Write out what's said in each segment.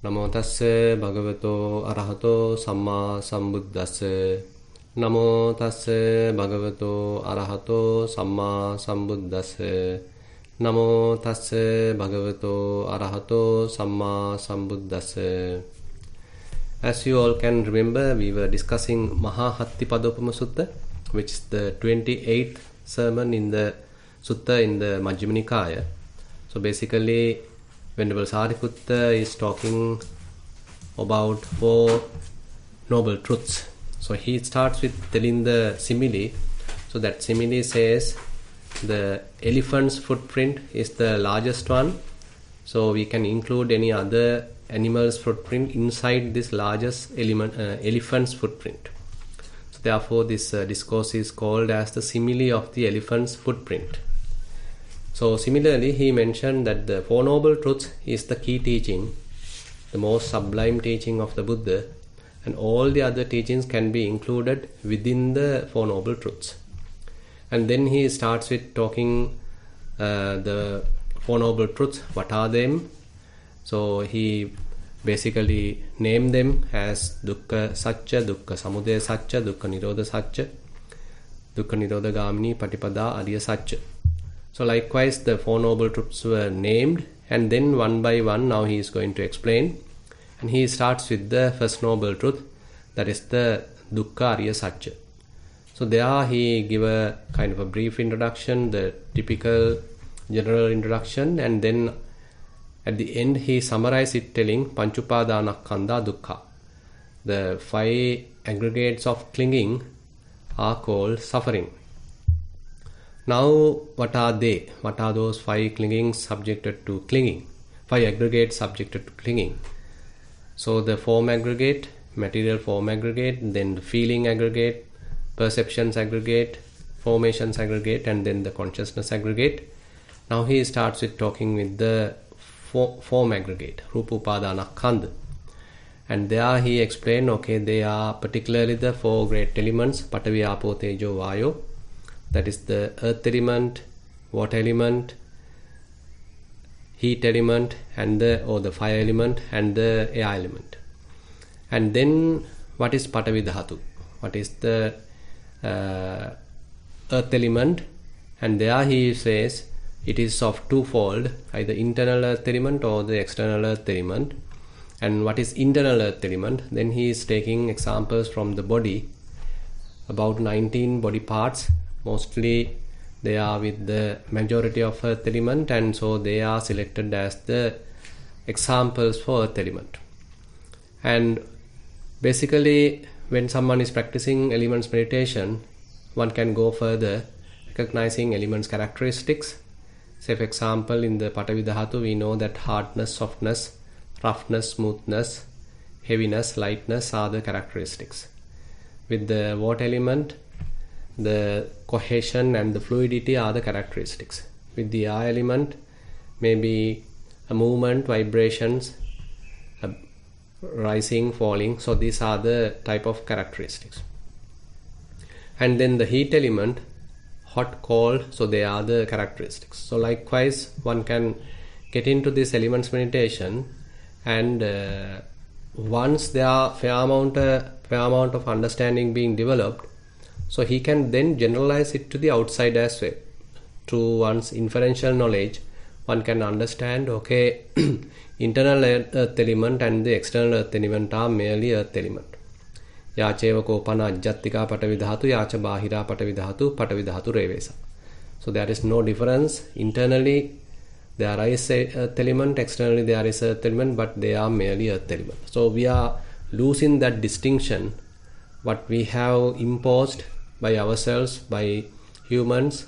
Namo tassa bhagavato arahato samma sambuddhassa. Namo tassa bhagavato arahato samma sambuddhassa. Namo tassa bhagavato arahato samma sambuddhassa. As you all can remember, we were discussing Maha Hatthipadopama Sutta, which is the 28th sermon in the Sutta in the Majjhima Nikaya. So basically, Venerable Sariputta is talking about 4 noble truths. So he starts with telling the simile. So that simile says the elephant's footprint is the largest one. So we can include any other animal's footprint inside this largest elephant's footprint. So therefore this discourse is called as the simile of the elephant's footprint. So similarly, he mentioned that the 4 noble truths is the key teaching, the most sublime teaching of the Buddha, and all the other teachings can be included within the 4 noble truths. And then he starts with talking the 4 noble truths, what are them? So he basically named them as Dukkha Satcha, Dukkha Samudaya Satcha, Dukkha Nirodha Satcha, Dukkha Nirodha Gamini Patipada Ariya Satcha. So likewise the 4 noble truths were named, and then one by one now he is going to explain. And he starts with the first noble truth, that is the Dukkha Ariya Satcha. So there he give a kind of a brief introduction, the typical general introduction, and then at the end he summarized it telling Panchupadanakkhandha Dukkha. The 5 aggregates of clinging are called suffering. Now, what are they? What are those 5 clingings subjected to clinging? 5 aggregates subjected to clinging. So, the form aggregate, material form aggregate, then the feeling aggregate, perceptions aggregate, formations aggregate, and then the consciousness aggregate. Now, he starts with talking with the form aggregate, Rupa Upadanakkhandha. And there he explained, okay, they are particularly the 4 great elements, Patavi, Apo, Tejo, Vayo. That is the earth element, water element, heat element, and the fire element, and the air element. And then what is Patavi Dhatu? What is the earth element? And there he says it is of twofold, either internal earth element or the external earth element. And what is internal earth element? Then he is taking examples from the body, about 19 body parts. Mostly they are with the majority of earth element, and so they are selected as the examples for earth element. And basically when someone is practicing elements meditation, one can go further recognizing elements characteristics. Say for example, in the Patavi Dhatu we know that hardness, softness, roughness, smoothness, heaviness, lightness are the characteristics. With the water element, the cohesion and the fluidity are the characteristics. With the air element, maybe a movement, vibrations, rising, falling. So these are the type of characteristics. And then the heat element, hot, cold. So they are the characteristics. So likewise, one can get into this elements meditation, and once there are fair amount of understanding being developed, so he can then generalize it to the outside as well. Through one's inferential knowledge, one can understand, okay, internal earth element and the external earth element are merely earth element. Yacheva kopana ajjattika patavi dhatu, yacha bahira patavi dhatu revesa. So there is no difference. Internally there is earth element, externally there is earth element, but they are merely earth element. So we are losing that distinction, what we have imposed by ourselves, by humans,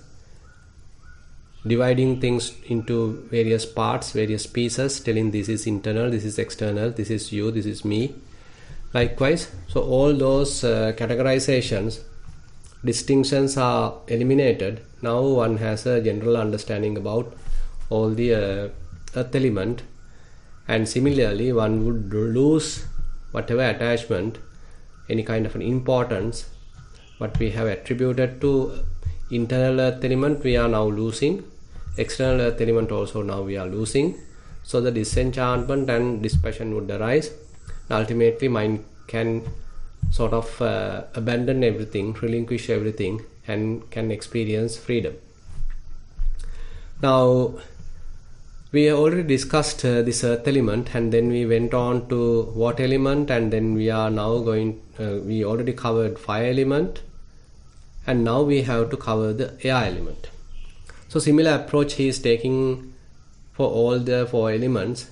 dividing things into various parts, various pieces, telling this is internal, this is external, this is you, this is me. Likewise, so all those categorizations, distinctions are eliminated. Now one has a general understanding about all the earth element, and similarly one would lose whatever attachment, any kind of an importance what we have attributed to internal earth element we are now losing, external earth element also now we are losing. so the disenchantment and dispassion would arise. Ultimately, mind can sort of abandon everything, relinquish everything, and can experience freedom. Now, we already discussed this earth element, and then we went on to water element, and then we are now going, we already covered fire element, and now we have to cover the air element. So similar approach he is taking for all the 4 elements.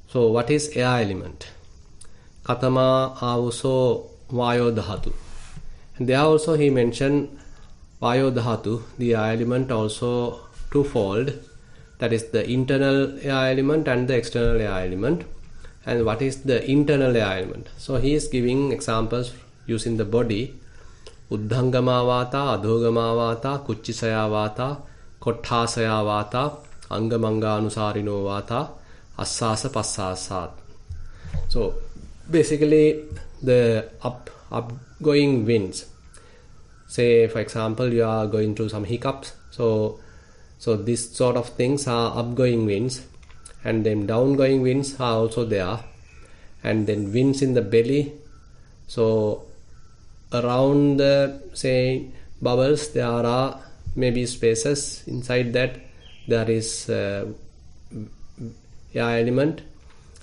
So what is air element? Katama avuso vayo dhatu. And there also he mentioned vayo dhatu, the air element, also twofold. That is the internal air element and the external air element. And what is the internal air element? So he is giving examples using the body. Uddhangama vata, adhogama vata, kuchisaya vata, kotthasaya vata, angamanga anusarino vata, assasa passasat. So basically the upgoing winds. Say for example you are going through some hiccups. So this sort of things are upgoing winds, and then downgoing winds are also there, and then winds in the belly. So around the, say, bubbles, there are maybe spaces. Inside that there is air element,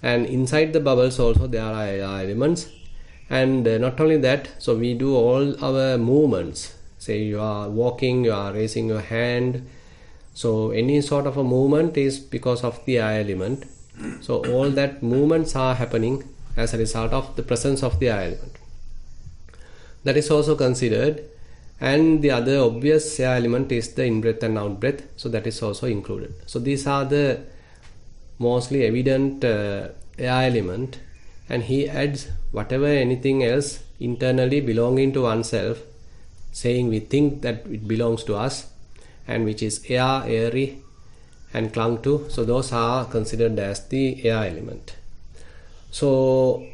and inside the bubbles also there are air elements. And not only that, so we do all our movements. Say you are walking, you are raising your hand. So any sort of a movement is because of the air element. So all that movements are happening as a result of the presence of the air element. That is also considered. And the other obvious air element is the in-breath and out-breath. So that is also included. So these are the mostly evident air element. And he adds whatever anything else internally belonging to oneself, saying we think that it belongs to us, and which is air, airy, and clung to. So those are considered as the air element. So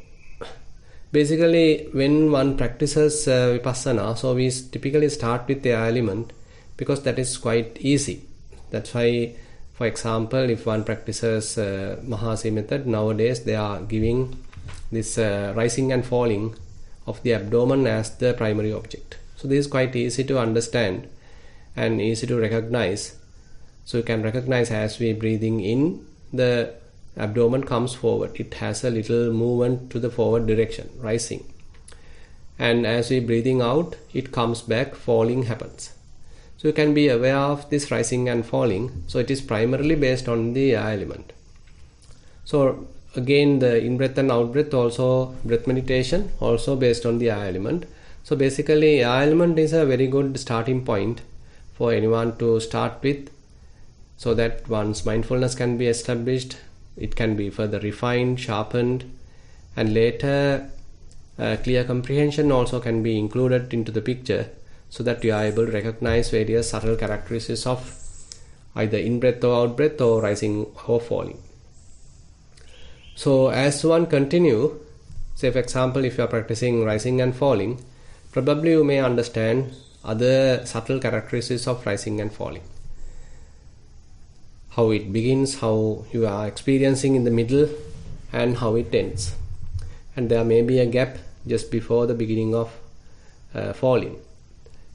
basically when one practices vipassana, so we typically start with the air element because that is quite easy. That's why, for example, if one practices Maha method, nowadays they are giving this rising and falling of the abdomen as the primary object. So this is quite easy to understand and easy to recognize. So you can recognize as we breathing in, the abdomen comes forward. It has a little movement to the forward direction, rising. And as we breathing out, it comes back, falling happens. So you can be aware of this rising and falling. So it is primarily based on the air element. So again, the in-breath and out-breath also, breath meditation also based on the air element. So basically air element is a very good starting point for anyone to start with, so that one's mindfulness can be established, it can be further refined, sharpened, and later clear comprehension also can be included into the picture, so that you are able to recognize various subtle characteristics of either in-breath or out-breath, or rising or falling. So as one continue, say for example if you are practicing rising and falling, probably you may understand other subtle characteristics of rising and falling. How it begins, how you are experiencing in the middle, and how it ends. And there may be a gap just before the beginning of falling.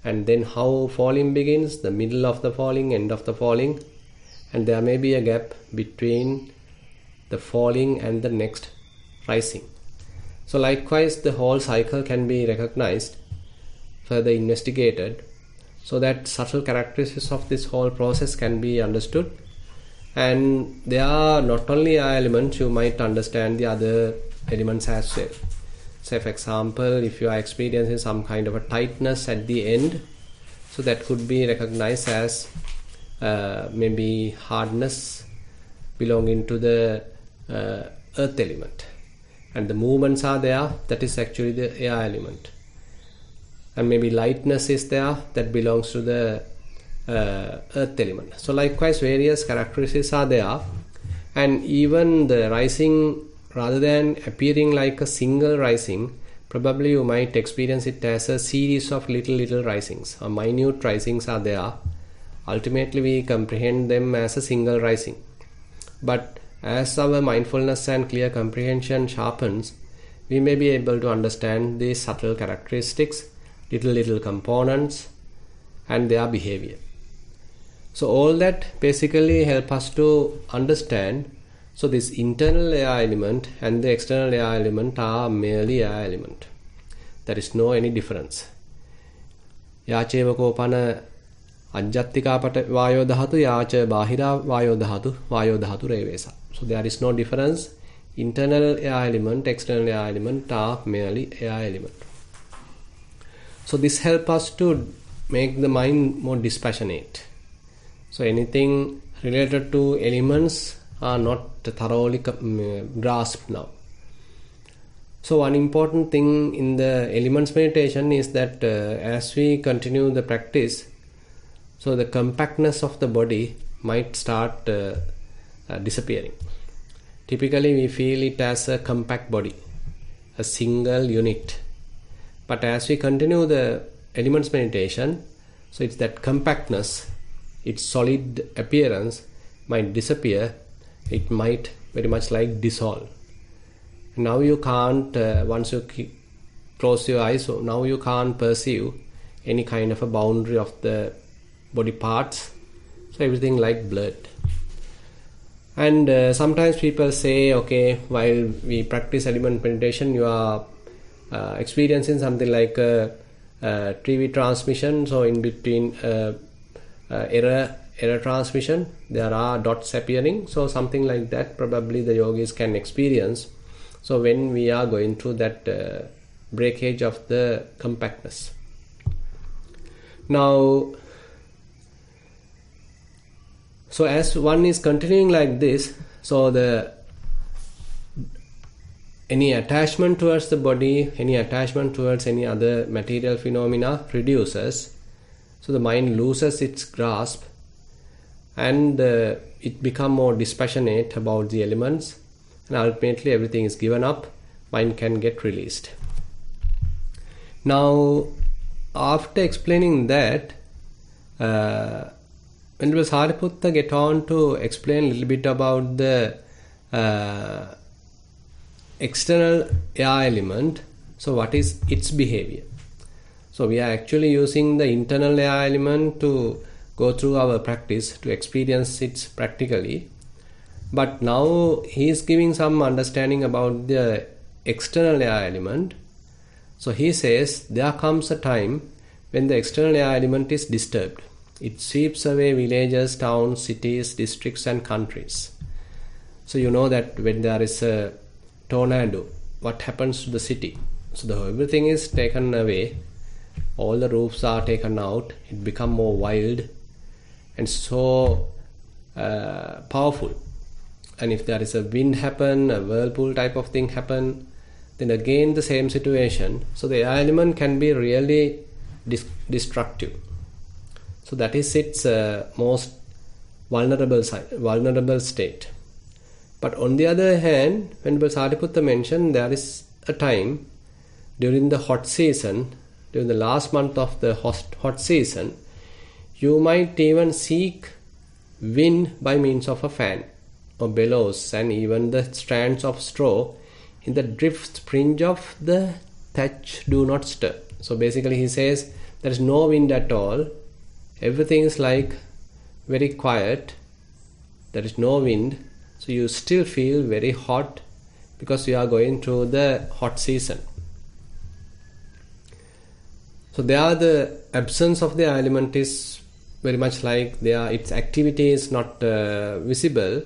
And then how falling begins, the middle of the falling, end of the falling. And there may be a gap between the falling and the next rising. So likewise, the whole cycle can be recognized, further investigated, so that subtle characteristics of this whole process can be understood. And there are not only elements, you might understand the other elements as well. Say for example, if you are experiencing some kind of a tightness at the end, so that could be recognized as maybe hardness belonging to the earth element, and the movements are there, that is actually the air element. And maybe lightness is there, that belongs to the earth element. So likewise various characteristics are there, and even the rising, rather than appearing like a single rising, probably you might experience it as a series of little risings, or minute risings are there. Ultimately we comprehend them as a single rising, but as our mindfulness and clear comprehension sharpens, we may be able to understand these subtle characteristics, little components, and their behavior. So all that basically help us to understand. So this internal air element and the external air element are merely air element. There is no any difference. Yachevakopana ajjattikapata vayo dhatu yacha bahira vayo dhatu revesa. So there is no difference. Internal air element, external air element are merely air element. So this helps us to make the mind more dispassionate. So anything related to elements are not thoroughly grasped now. So one important thing in the elements meditation is that as we continue the practice, so the compactness of the body might start disappearing. Typically we feel it as a compact body, a single unit. But as we continue the elements meditation, so it's that compactness, its solid appearance might disappear. It might very much like dissolve. Now you can't, once you close your eyes, so now you can't perceive any kind of a boundary of the body parts. So everything like blurred. And sometimes people say, okay, while we practice element meditation, you are experiencing something like a TV transmission. So in between error transmission, there are dots appearing. So something like that probably the yogis can experience. So when we are going through that breakage of the compactness. Now, so as one is continuing like this, so any attachment towards the body, any attachment towards any other material phenomena reduces. So the mind loses its grasp and it becomes more dispassionate about the elements, and ultimately everything is given up, mind can get released. Now after explaining that, Venerable Sariputta get on to explain a little bit about the external air element. So what is its behavior? So we are actually using the internal air element to go through our practice to experience it practically. But now he is giving some understanding about the external air element. So he says there comes a time when the external air element is disturbed. It sweeps away villages, towns, cities, districts and countries. So you know that when there is a tornado, what happens to the city? So everything is taken away. All the roofs are taken out. It becomes more wild and so powerful. And if there is a wind happen, a whirlpool type of thing happen, then again the same situation. So the air element can be really destructive. So that is its most vulnerable state. But on the other hand, when Sariputta mentioned there is a time during the hot season, during the last month of the hot season, you might even seek wind by means of a fan or bellows and even the strands of straw in the drift fringe of the thatch do not stir. So basically he says there is no wind at all. Everything is like very quiet. There is no wind. So you still feel very hot because you are going through the hot season. So there the absence of the element is very much like its activity is not visible.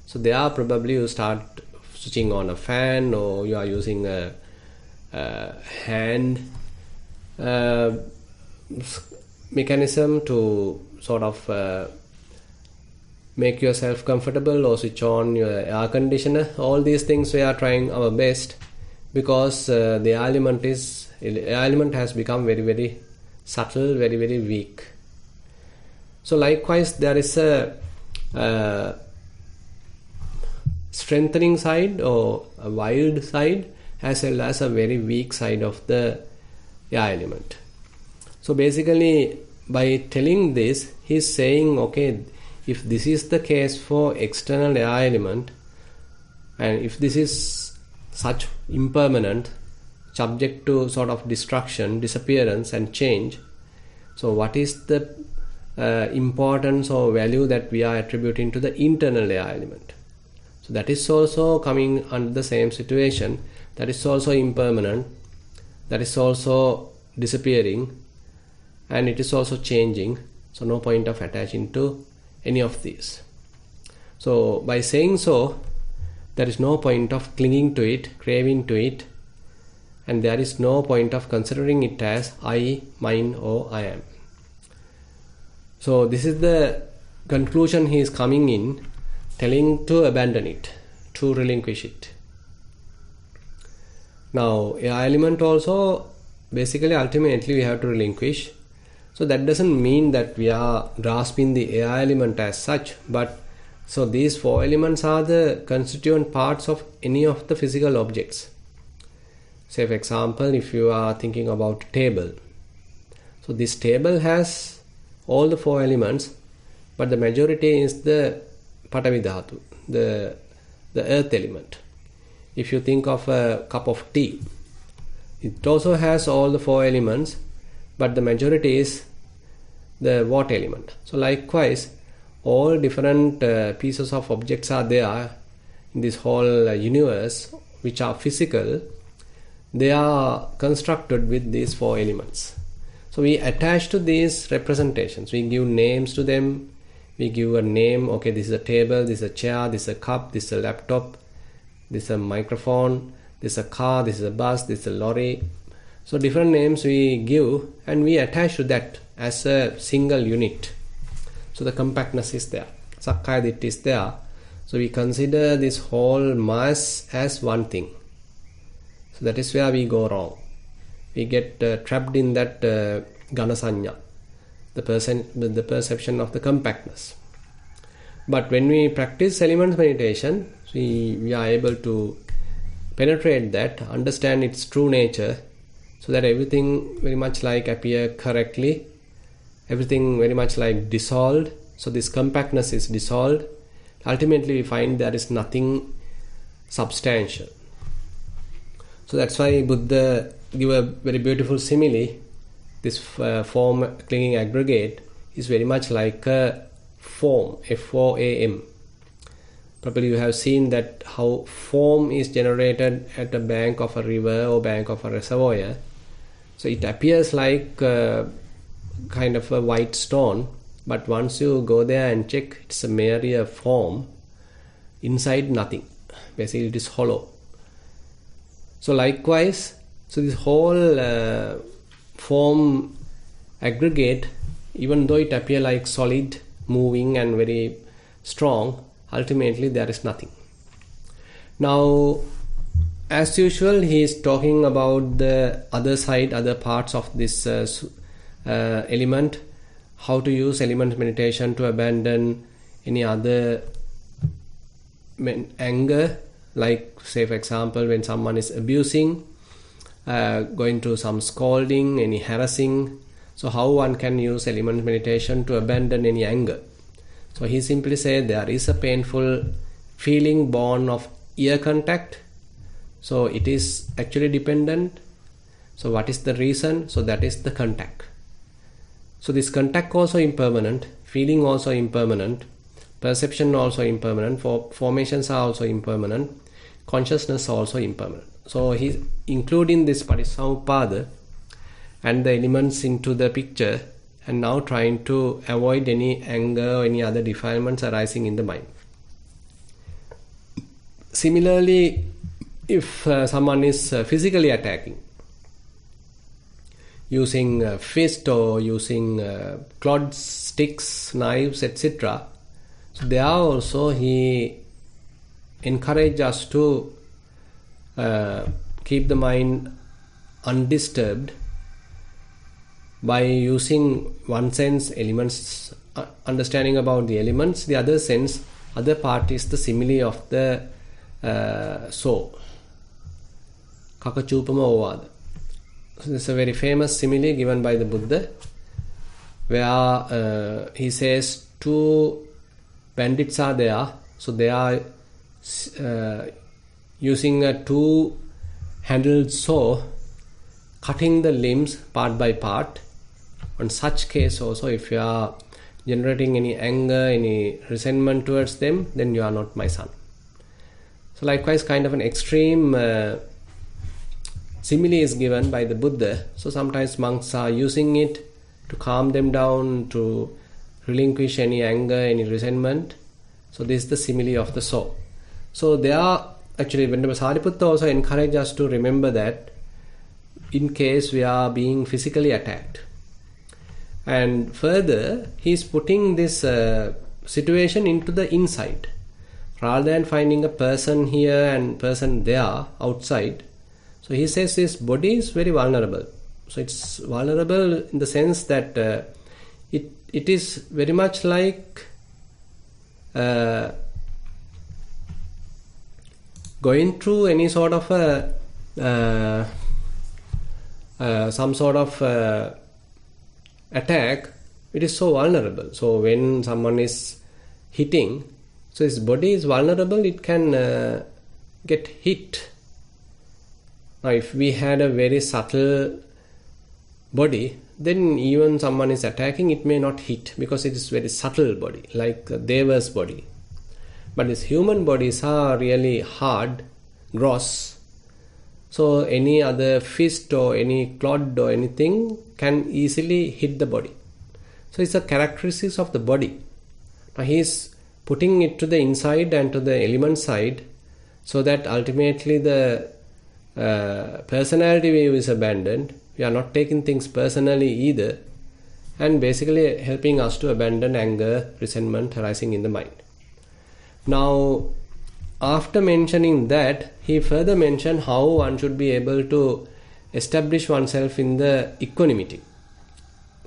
So there probably you start switching on a fan or you are using a hand mechanism to sort of make yourself comfortable or switch on your air conditioner. All these things we are trying our best because the element has become very, very subtle, very, very weak. So likewise there is a strengthening side or a wild side as well as a very weak side of the air element. So basically by telling this, he is saying, okay, if this is the case for external air element, And if this is such impermanent, subject to sort of destruction, disappearance and change, so what is the importance or value that we are attributing to the internal air element? So that is also coming under the same situation. That is also impermanent, that is also disappearing, and it is also changing. So no point of attaching to any of these. So by saying so, there is no point of clinging to it, craving to it, and there is no point of considering it as I, mine, or I am. So this is the conclusion he is coming in, telling to abandon it, to relinquish it. Now, air element also, basically, ultimately we have to relinquish. So that doesn't mean that we are grasping the air element as such, but so these four elements are the constituent parts of any of the physical objects. Say for example, if you are thinking about a table. So this table has all the four elements, but the majority is the Patavi Dhatu, the earth element. If you think of a cup of tea, it also has all the four elements, but the majority is the water element. So likewise, all different pieces of objects are there in this whole universe, which are physical. They are constructed with these four elements. So we attach to these representations. We give names to them. We give a name. Okay, this is a table, this is a chair, this is a cup, this is a laptop, this is a microphone, this is a car, this is a bus, this is a lorry. So different names we give and we attach to that as a single unit. So the compactness is there. Sakkaya Ditthi is there. So we consider this whole mass as one thing. So that is where we go wrong. We get trapped in that Gana Sanya, the perception of the compactness. But when we practice elements meditation, we are able to penetrate that, understand its true nature, so that everything very much like appear correctly, everything very much like dissolved. So this compactness is dissolved. Ultimately we find there is nothing substantial. So that's why Buddha give a very beautiful simile. This form clinging aggregate is very much like a form, F-O-A-M. Probably you have seen that how foam is generated at the bank of a river or bank of a reservoir. So it appears like kind of a white stone, but once you go there and check, it's merely a form. Inside nothing. Basically it is hollow. So likewise, so this whole form aggregate, even though it appears like solid, moving and very strong, ultimately there is nothing. Now, as usual, he is talking about the other side, other parts of this element, how to use element meditation to abandon any other anger, like say for example when someone is abusing, going through some scolding, any harassing. So how one can use element meditation to abandon any anger? So he simply said there is a painful feeling born of ear contact. So it is actually dependent. So what is the reason? So that is the contact. So this contact also impermanent, feeling also impermanent, perception also impermanent, formations are also impermanent, consciousness also impermanent. So he's including this Patissamuppada and the elements into the picture, and now trying to avoid any anger or any other defilements arising in the mind. Similarly, if someone is physically attacking, using fist or using clods, sticks, knives, etc., so there also he encourages us to keep the mind undisturbed by using one sense elements, understanding about the elements. The other sense, other part is the simile of the saw, Kakachupama Ovada. So this is a very famous simile given by the Buddha, where he says two bandits are there. So they are using a two-handled saw, cutting the limbs part by part. On such case also, if you are generating any anger, any resentment towards them, then you are not my son. So likewise, kind of an extreme simile is given by the Buddha. So sometimes monks are using it to calm them down, to relinquish any anger, any resentment. So this is the simile of the saw. So they are actually, Venerable Sariputta also encourage us to remember that in case we are being physically attacked. And further, he is putting this situation into the inside. Rather than finding a person here and person there outside. So he says this body is very vulnerable. So it's vulnerable in the sense that it is very much like going through any sort of some sort of attack. It is so vulnerable. So when someone is hitting, so his body is vulnerable, it can get hit. Now if we had a very subtle body, then even someone is attacking, it may not hit because it is very subtle body, like Deva's body. But his human bodies are really hard, gross. So any other fist or any clod or anything can easily hit the body. So it's a characteristics of the body. Now he is putting it to the inside and to the element side, so that ultimately the personality view is abandoned. We are not taking things personally either, and basically helping us to abandon anger, resentment arising in the mind. Now, after mentioning that, he further mentioned how one should be able to establish oneself in the equanimity.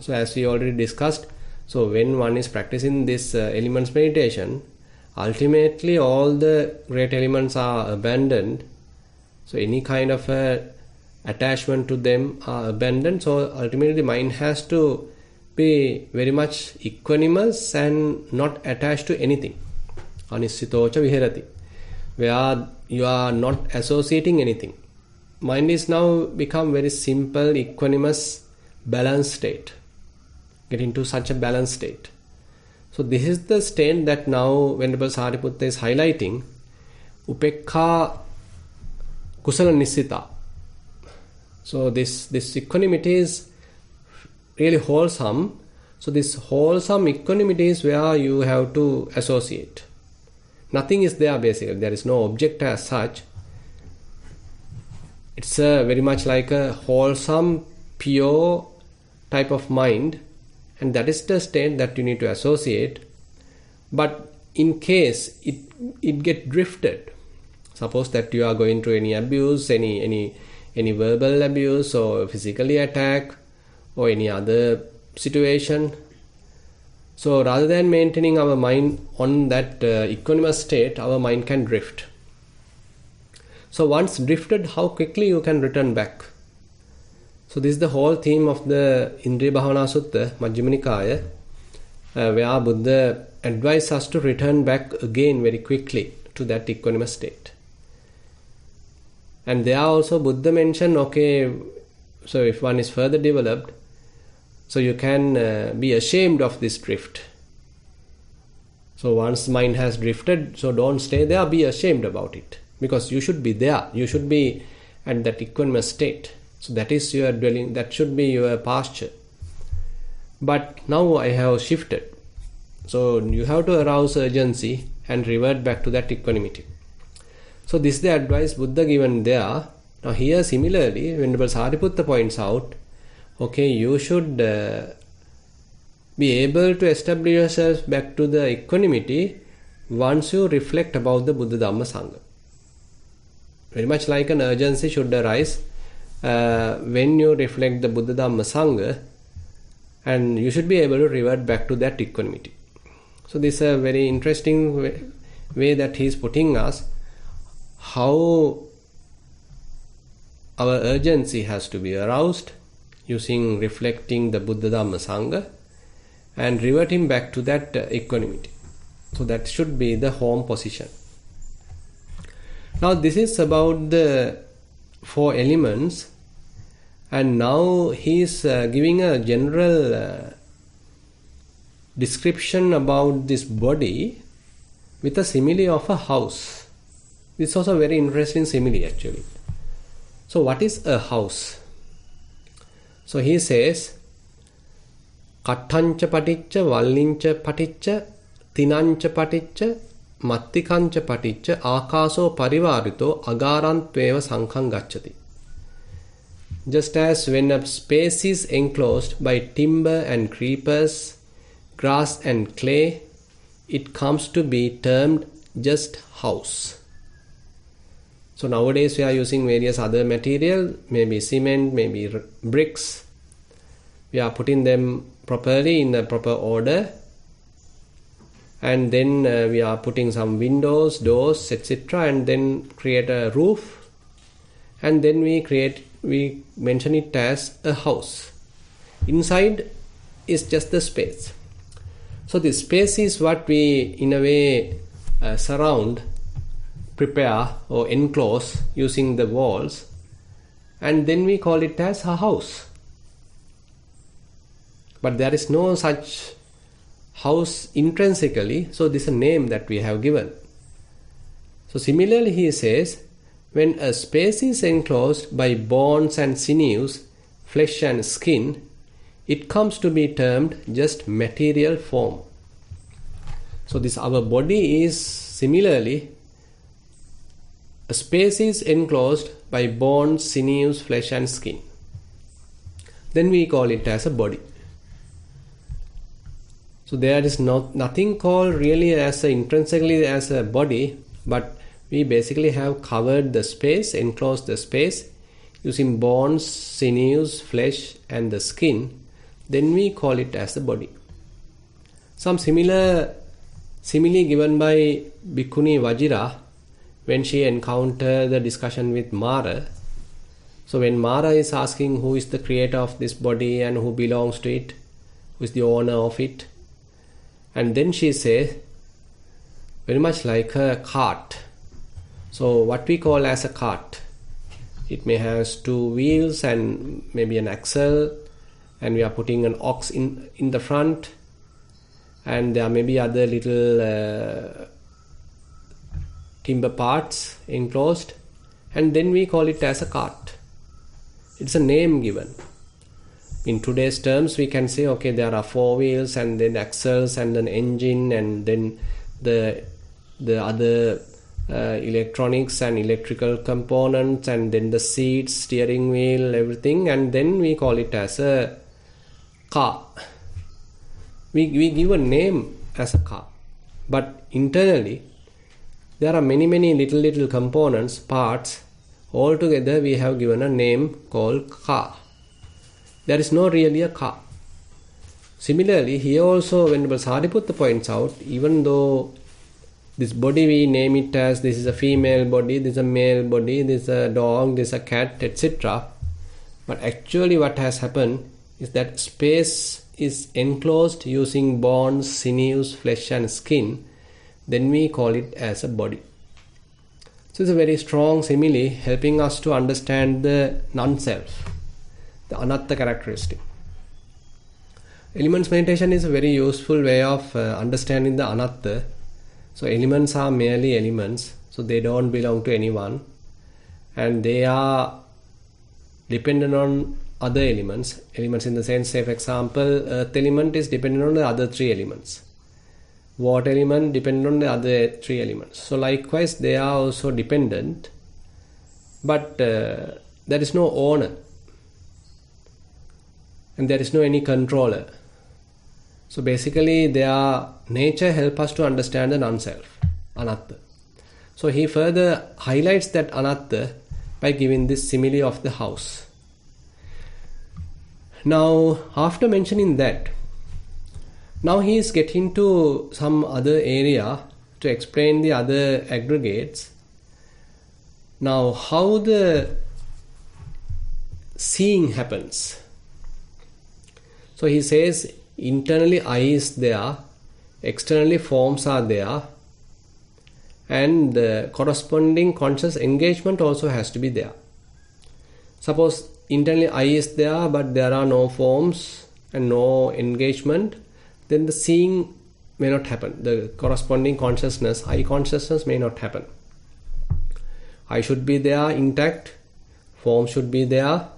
So as we already discussed, so when one is practicing this elements meditation, ultimately all the great elements are abandoned. So any kind of attachment to them are abandoned. So ultimately the mind has to be very much equanimous and not attached to anything. Anissitocha viharati, where you are not associating anything. Mind is now become very simple, equanimous, balanced state. Get into such a balanced state. So this is the state that now Venerable Sariputta is highlighting. Upekha kusala nissita. So this equanimity is really wholesome. So this wholesome equanimity is where you have to associate. Nothing is there basically. There is no object as such. It's very much like a wholesome, pure type of mind. And that is the state that you need to associate. But in case it get drifted, suppose that you are going through any abuse, any verbal abuse or physically attack or any other situation. So rather than maintaining our mind on that equanimous state, our mind can drift. So once drifted, how quickly you can return back? So this is the whole theme of the Indriya Bhavana Sutta, Majjhima Nikaya, where Buddha advises us to return back again very quickly to that equanimous state. And there also Buddha mentioned, okay, so if one is further developed, so you can be ashamed of this drift. So once mind has drifted, so don't stay there, be ashamed about it. Because you should be there, you should be at that equanimous state. So that is your dwelling, that should be your pasture. But now I have shifted. So you have to arouse urgency and revert back to that equanimity. So this is the advice Buddha given there. Now here similarly, Venerable Sariputta points out, okay, you should be able to establish yourself back to the equanimity once you reflect about the Buddha Dhamma Sangha. Very much like an urgency should arise when you reflect the Buddha Dhamma Sangha, and you should be able to revert back to that equanimity. So this is a very interesting way that he is putting us, how our urgency has to be aroused using reflecting the Buddha Dhamma Sangha and reverting back to that equanimity. So that should be the home position. Now this is about the 4 elements, and now he is giving a general description about this body with a simile of a house. This is also a very interesting simile actually. So what is a house? So he says, Kattancha paticca, Vallincha paticca, Tinancha paticca, Mattikancha paticca, Akaso parivarito, Agaranttveva sankhang gacchati. Just as when a space is enclosed by timber and creepers, grass and clay, it comes to be termed just house. So nowadays we are using various other material, maybe cement, maybe bricks. We are putting them properly in a proper order, and then we are putting some windows, doors, etc., and then create a roof, and then we mention it as a house. Inside is just the space. So the space is what we in a way surround, prepare or enclose using the walls, and then we call it as a house. But there is no such house intrinsically, so this is a name that we have given. So similarly he says, when a space is enclosed by bones and sinews, flesh and skin, it comes to be termed just material form. So this our body is similarly, a space is enclosed by bones, sinews, flesh and skin. Then we call it as a body. So there is nothing called really as intrinsically as a body, but we basically have covered the space, enclosed the space using bones, sinews, flesh and the skin. Then we call it as the body. Some similar simile given by Bhikkhuni Vajira when she encountered the discussion with Mara. So when Mara is asking who is the creator of this body and who belongs to it, who is the owner of it, and then she says, very much like a cart. So what we call as a cart, it may have 2 wheels and maybe an axle, and we are putting an ox in the front, and there may be other little timber parts enclosed, and then we call it as a cart. It's a name given. In today's terms, we can say, okay, there are 4 wheels and then axles and an engine and then the other electronics and electrical components and then the seats, steering wheel, everything, and then we call it as a car. We give a name as a car, but internally there are many little components, parts. All together we have given a name called car. There is no really a car. Similarly, here also Venerable Sariputta points out, even though this body we name it as this is a female body, this is a male body, this is a dog, this is a cat, etc. But actually what has happened is that space is enclosed using bones, sinews, flesh and skin. Then we call it as a body. So it's a very strong simile helping us to understand the non-self, the anatta characteristic. Elements meditation is a very useful way of understanding the anatta. So elements are merely elements, so they don't belong to anyone, and they are dependent on other elements. Elements in the sense, say for example, earth element is dependent on the other 3 elements. Water element dependent on the other 3 elements. So likewise they are also dependent, but there is no owner and there is no any controller. So basically their nature help us to understand the non-self, anatta. So he further highlights that anatta by giving this simile of the house. Now after mentioning that, now he is getting to some other area to explain the other aggregates. Now how the seeing happens. So he says internally I is there, externally forms are there, and the corresponding conscious engagement also has to be there. Suppose internally I is there, but there are no forms and no engagement, then the seeing may not happen. The corresponding consciousness, I consciousness, may not happen. I should be there intact, form should be there,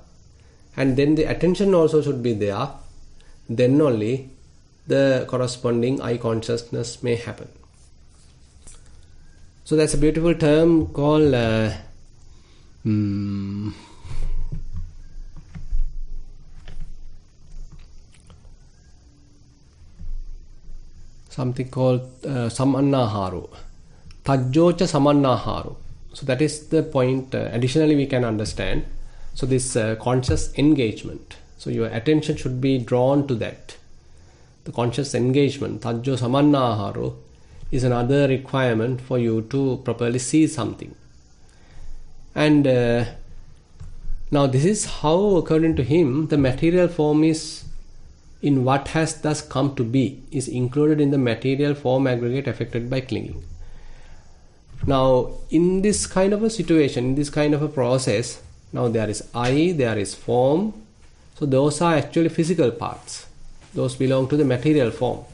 and then the attention also should be there. Then only the corresponding I consciousness may happen. So that's a beautiful term called something called samannaharu. Tajjocha samannaharu. So that is the point. Additionally, we can understand. So this conscious engagement. So your attention should be drawn to that. The conscious engagement, tajjo samannaharu, is another requirement for you to properly see something. And now this is how, according to him, the material form is in what has thus come to be, is included in the material form aggregate affected by clinging. Now, in this kind of a situation, in this kind of a process, now there is I, there is form. So those are actually physical parts. Those belong to the material form.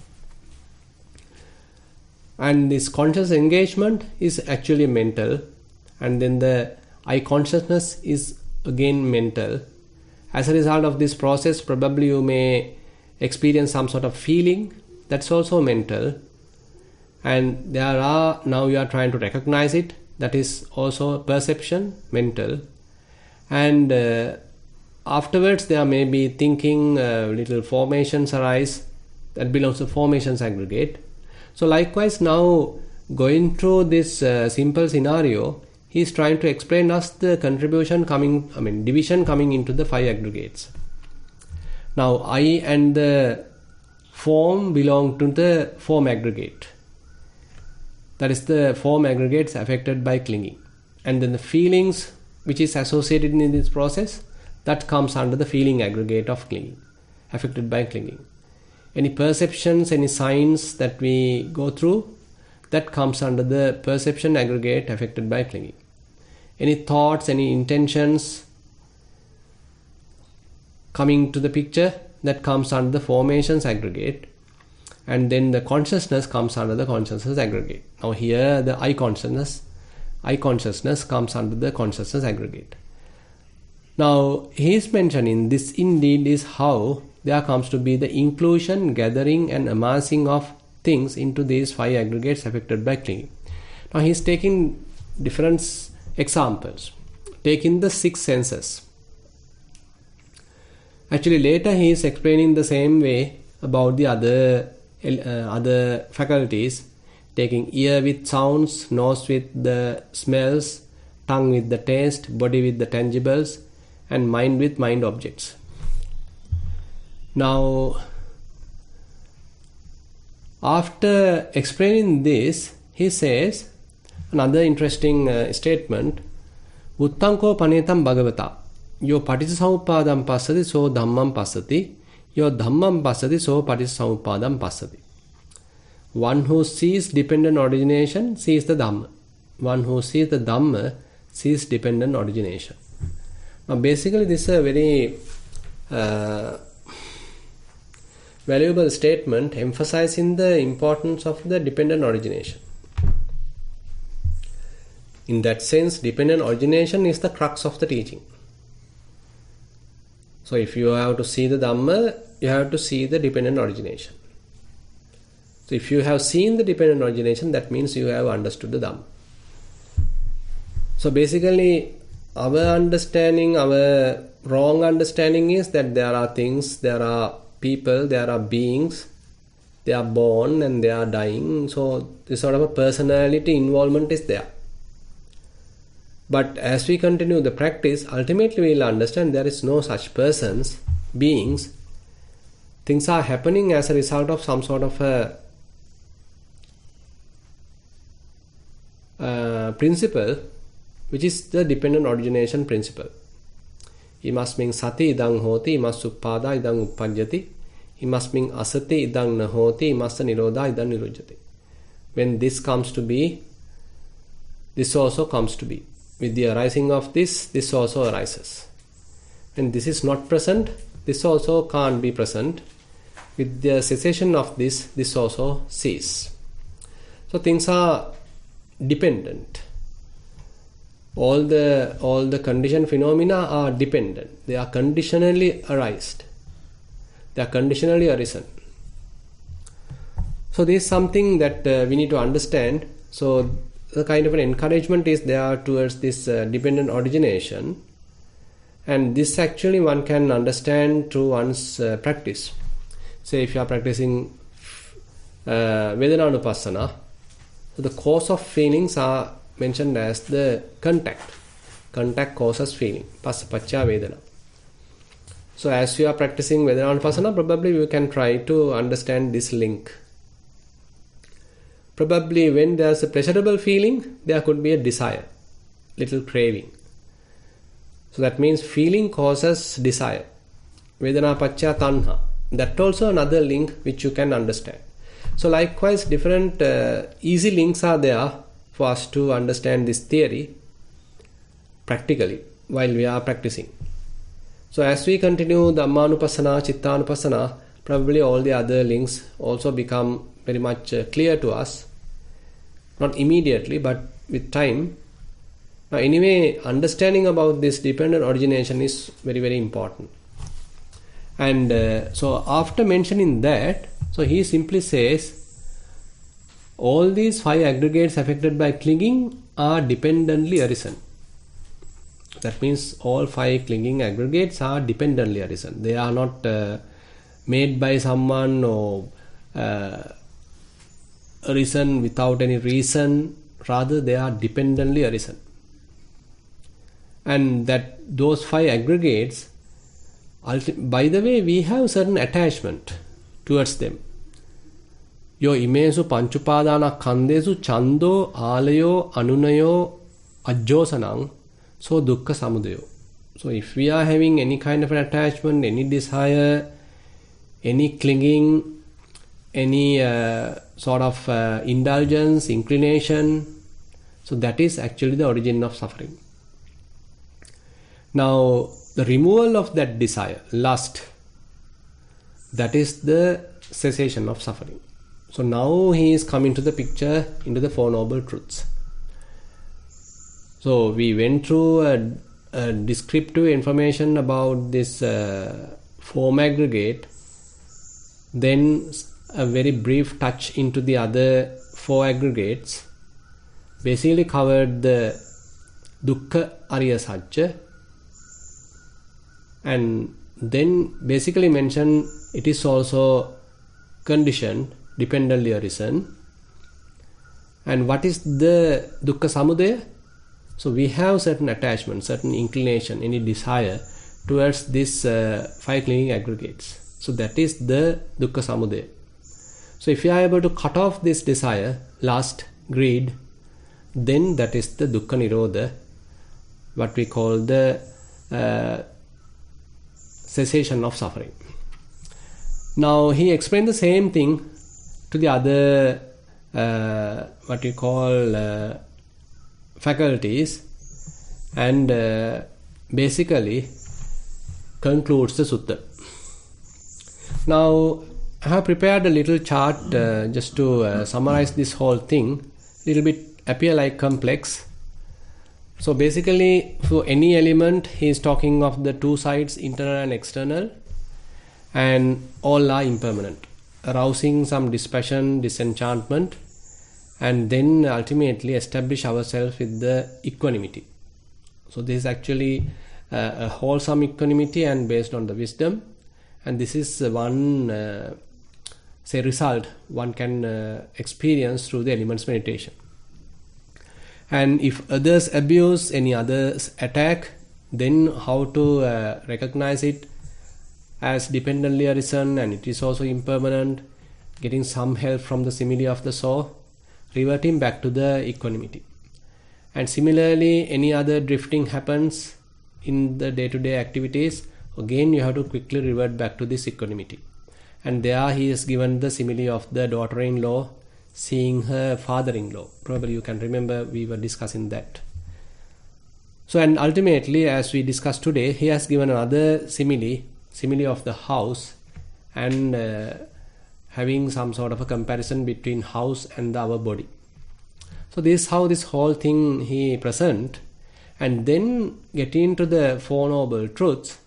And this conscious engagement is actually mental. And then the I consciousness is again mental. As a result of this process, probably you may experience some sort of feeling. That's also mental. And there are, now you are trying to recognize it. That is also perception, mental. And afterwards there may be thinking, little formations arise. That belongs to formations aggregate. So likewise, now going through this simple scenario, he is trying to explain us the contribution coming, division coming into the 5 aggregates. Now I and the form belong to the form aggregate. That is the form aggregates affected by clinging. And then the feelings which is associated in this process, that comes under the feeling aggregate of clinging, affected by clinging. Any perceptions, any signs that we go through, that comes under the perception aggregate affected by clinging. Any thoughts, any intentions coming to the picture, that comes under the formations aggregate. And then the consciousness comes under the consciousness aggregate. Now here the I consciousness comes under the consciousness aggregate. Now he is mentioning this indeed is how there comes to be the inclusion, gathering and amassing of things into these 5 aggregates affected by clinging. Now he is taking different examples, taking the 6 senses. Actually later he is explaining the same way about the other faculties, taking ear with sounds, nose with the smells, tongue with the taste, body with the tangibles, and mind with mind objects. Now, after explaining this, he says another interesting statement, Uttanko panetam bhagavata, yo paticcasamuppadam passati so dhammam passati, yo dhammam passati so paticcasamuppadam passati. One who sees dependent origination sees the Dhamma. One who sees the Dhamma sees dependent origination. Now basically this is a very valuable statement emphasizing the importance of the dependent origination. In that sense, dependent origination is the crux of the teaching. So if you have to see the Dhamma, you have to see the dependent origination. So if you have seen the dependent origination, that means you have understood the Dhamma. So basically, our understanding, our wrong understanding is that there are things, there are people, there are beings, they are born and they are dying. So this sort of a personality involvement is there. But as we continue the practice, ultimately we will understand there is no such persons, beings. Things are happening as a result of some sort of a principle, which is the dependent origination principle. Imasming sati idang hoti, imas suppada idang uppajjati, imasming asati idang nahoti, imassa nirodha idang nirujjati. When this comes to be, this also comes to be. With the arising of this also arises. And this is not present, this also can't be present. With the cessation of this also ceases. So things are dependent. All the conditioned phenomena are dependent. They are conditionally arised. They are conditionally arisen. So this is something that we need to understand. So the kind of an encouragement is there towards this dependent origination, and this actually one can understand through one's practice. Say if you are practicing Vedananupassana, so the cause of feelings are mentioned as the contact. Contact causes feeling. Passa pacca Vedana. So as you are practicing Vedananupassana, probably you can try to understand this link. Probably when there is a pleasurable feeling, there could be a desire, little craving. So that means feeling causes desire. Vedana pacca tanha. That also another link which you can understand. So likewise, different easy links are there for us to understand this theory practically while we are practicing. So as we continue Dhammanupassana, Chittanupassana, probably all the other links also become very much clear to us. Not immediately, but with time. Now anyway, understanding about this dependent origination is very, very important. And so after mentioning that, so he simply says, all these 5 aggregates affected by clinging are dependently arisen. That means all 5 clinging aggregates are dependently arisen. They are not made by someone or arisen without any reason. Rather, they are dependently arisen. And that those 5 aggregates, by the way, we have certain attachment towards them. Yo imesu panchupadana kandesu chando alayo anunayo ajjosanang so dukkha samudayo. So if we are having any kind of an attachment, any desire, any clinging, any sort of indulgence, inclination, so that is actually the origin of suffering. Now the removal of that desire, lust, that is the cessation of suffering. So now he is coming to the picture into the Four Noble Truths. So we went through a descriptive information about this form aggregate, then a very brief touch into the other 4 aggregates, basically covered the dukkha ariya satya, and then basically mentioned it is also conditioned, dependently arisen. And what is the dukkha samudaya? So we have certain attachment, certain inclination, any desire towards these 5 clinging aggregates. So that is the dukkha samudaya. So if you are able to cut off this desire, lust, greed, then that is the dukkha nirodha, what we call the cessation of suffering. Now he explained the same thing to the other what we call faculties, and basically concludes the sutta. Now I have prepared a little chart just to summarize this whole thing. Little bit appear like complex. So basically for any element he is talking of the 2 sides, internal and external, and all are impermanent, arousing some dispassion, disenchantment, and then ultimately establish ourselves with the equanimity. So this is actually a wholesome equanimity and based on the wisdom, and this is one result one can experience through the elements meditation. And if others abuse, any others attack, then how to recognize it as dependently arisen, and it is also impermanent, getting some help from the simile of the saw, reverting back to the equanimity. And similarly, any other drifting happens in the day-to-day activities, again you have to quickly revert back to this equanimity. And there he has given the simile of the daughter-in-law seeing her father-in-law. Probably you can remember we were discussing that. So, and ultimately, as we discussed today, he has given another simile of the house, and having some sort of a comparison between house and our body. So this is how this whole thing he present, and then get into the Four Noble Truths,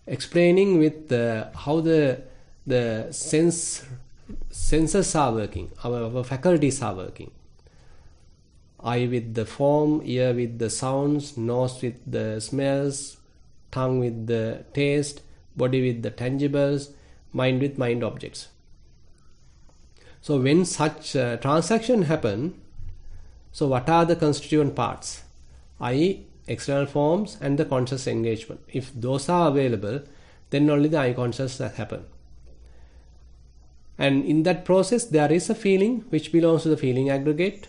explaining with how the senses are working, our faculties are working. Eye with the form, ear with the sounds, nose with the smells, tongue with the taste, body with the tangibles, mind with mind objects. So when such transaction happen, so what are the constituent parts? Eye, external forms, and the conscious engagement. If those are available, then only the eye consciousness happen. And in that process, there is a feeling which belongs to the feeling aggregate.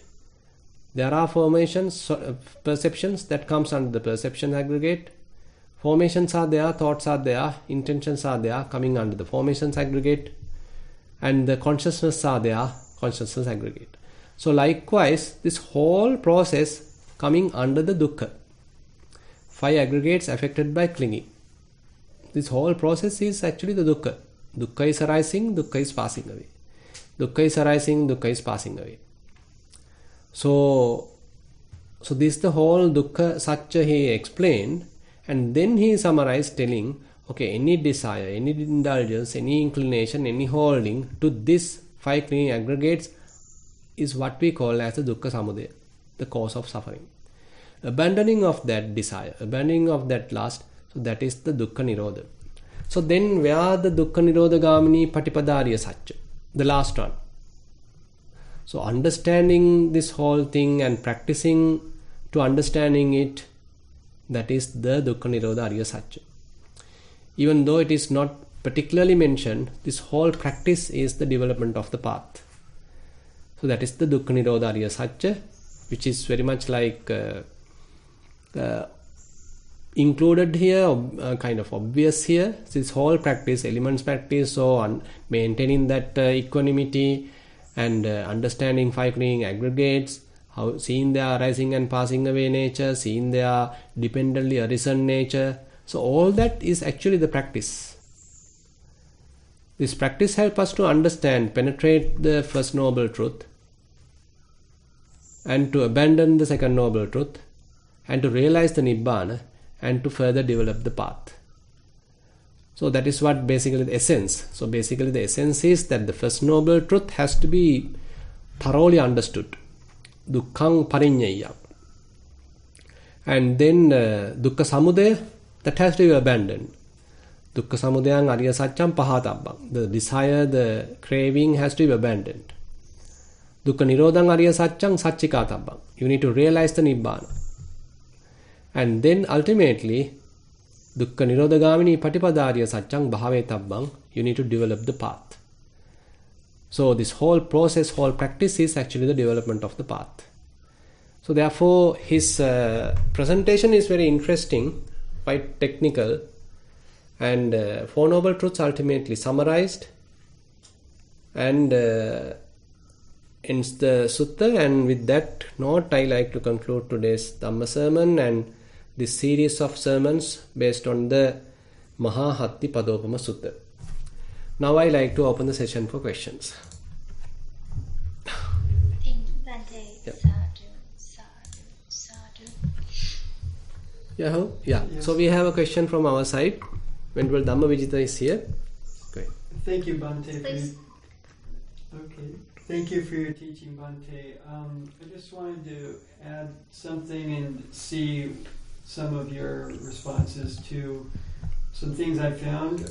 There are formations, perceptions that comes under the perception aggregate. Formations are there, thoughts are there, intentions are there, coming under the formations aggregate. And the consciousness are there, consciousness aggregate. So likewise, this whole process coming under the dukkha. 5 aggregates affected by clinging. This whole process is actually the dukkha. Dukkha is arising, dukkha is passing away. Dukkha is arising, dukkha is passing away. So this the whole dukkha satya he explained, and then he summarized telling, okay, any desire, any indulgence, any inclination, any holding to this 5 clinging aggregates is what we call as the dukkha samudaya, the cause of suffering. Abandoning of that desire, abandoning of that lust, so that is the dukkha nirodha. So then where the dukkha nirodha gamini patipadariya satya, the last one. So understanding this whole thing and practicing to understanding it, that is the dukkha nirodha ariya satya. Even though it is not particularly mentioned, this whole practice is the development of the path. So that is the dukkha nirodha ariya satya, which is very much like included here, kind of obvious here. This whole practice, elements practice, so maintaining that equanimity and understanding 5 clinging aggregates, how seeing their arising and passing away nature, seeing their dependently arisen nature. So all that is actually the practice. This practice helps us to understand, penetrate the first noble truth, and to abandon the second noble truth, and to realize the Nibbana, and to further develop the path. So that is what basically the essence. So basically the essence is that the first noble truth has to be thoroughly understood. Dukkhang pariññaya. And then dukkha samudaya, that has to be abandoned. Dukkha samudayang ariya satyam pahatabbang. The desire, the craving has to be abandoned. Dukkha nirodhang ariya satyam satchikatabbang. You need to realize the Nibbana. And then ultimately, dukkha nirodhagamini patipadariya satyang bhavetabbang, you need to develop the path. So this whole process, whole practice is actually the development of the path. So therefore, his presentation is very interesting, quite technical, and Four Noble Truths ultimately summarized, and ends the Sutta. And with that note, I like to conclude today's Dhamma sermon and this series of sermons based on the Maha Hatthipadopama Sutta. Now I like to open the session for questions. Thank you, Bhante. Yep. Sadhu. Yeah. Yes. So we have a question from our side. Venerable Dhammavijita is here. Okay. Thank you, Bhante. Please. Okay. Thank you for your teaching, Bhante. I just wanted to add something and see some of your responses to some things I found.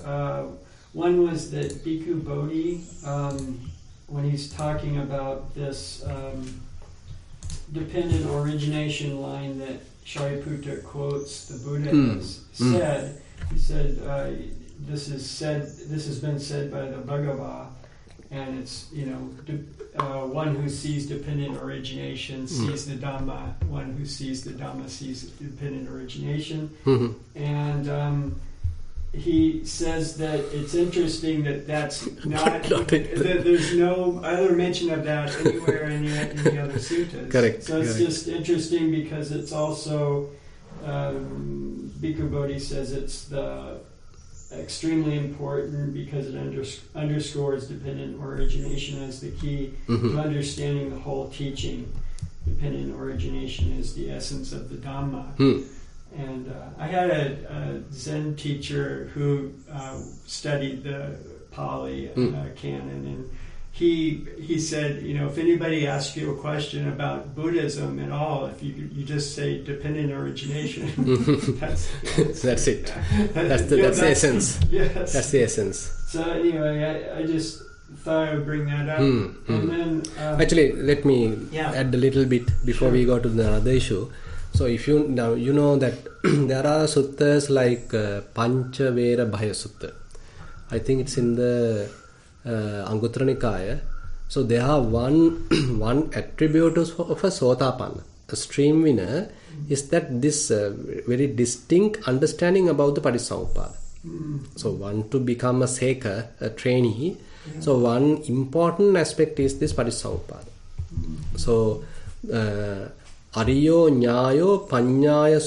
One was that Bhikkhu Bodhi, when he's talking about this dependent origination line that Shariputra quotes the Buddha has said, he said, this has been said by the Bhagavad, and it's, one who sees dependent origination sees the Dhamma, one who sees the Dhamma sees dependent origination. And he says that it's interesting that that's not, Not it. that there's no other mention of that anywhere in any other suttas. Correct, So it's correct. just interesting because it's also, Bhikkhu Bodhi says it's the extremely important because it underscores dependent origination as the key Mhm. to understanding the whole teaching. Dependent origination is the essence of the Dhamma. Hmm. And I had a Zen teacher who studied the Pali canon, and he said, you know, if anybody asks you a question about Buddhism at all, if you just say dependent origination, that's it. That's the essence. Yes. That's the essence. So anyway, I just thought I would bring that up, and then Actually, let me Yeah. add a little bit before Sure. we go to the other issue. So if you know that there are suttas like Pancha Vera Bhaya Sutta. I think it's in the Anguttara Nikaya. So there are one attribute of a Sotapanna, a stream winner, is that this very distinct understanding about the Patissamuppada. So one to become a seeker, a trainee. So one important aspect is this Patissamuppada. So Ariyo Nyayo Panyaya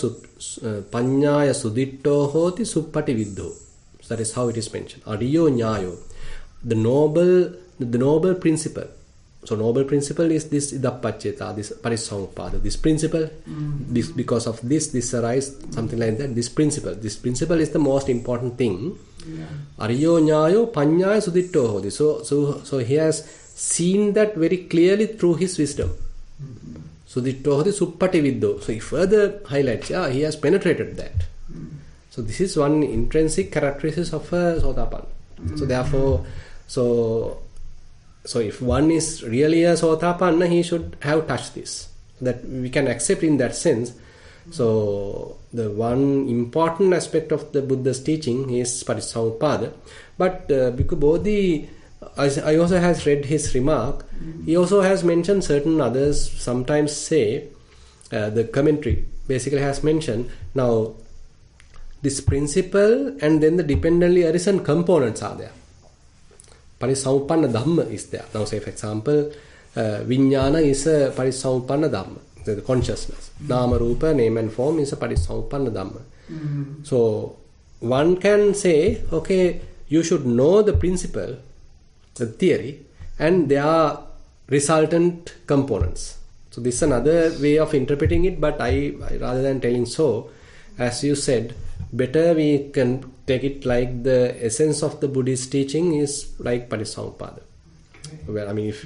Suditto Hoti Suppati Viddho. That is how it is mentioned. Ariyo Nyayo, the noble principle. So noble principle is this Idappaccheta, this Parissamuppada, this principle. This, because of this arises, something like that. This principle is the most important thing. Ariyo Nyayo Panyaya Suditto Hoti. So he has seen that very clearly through his wisdom. Suditto Hoti Suppati Viddho. So he further highlights, he has penetrated that. So this is one intrinsic characteristic of a Sotapanna. So therefore, so if one is really a Sotapanna, he should have touched this. That we can accept in that sense. So the one important aspect of the Buddha's teaching is Patissamuppada. But Bhikkhu Bodhi, I also has read his remark. He also has mentioned certain others. Sometimes say the commentary basically has mentioned now this principle and then the dependently arisen components are there. Parissamuppanna Dhamma is there. Now say for example, Vijnana is a Parissamuppanna Dhamma, the consciousness. Nama Rupa, name and form is a Parissamuppanna Dhamma. So one can say, okay, you should know the principle, the theory, and there are resultant components. So this is another way of interpreting it, but I rather than telling so, as you said, better we can take it like the essence of the Buddhist teaching is like Patissamuppada. Well, I mean, if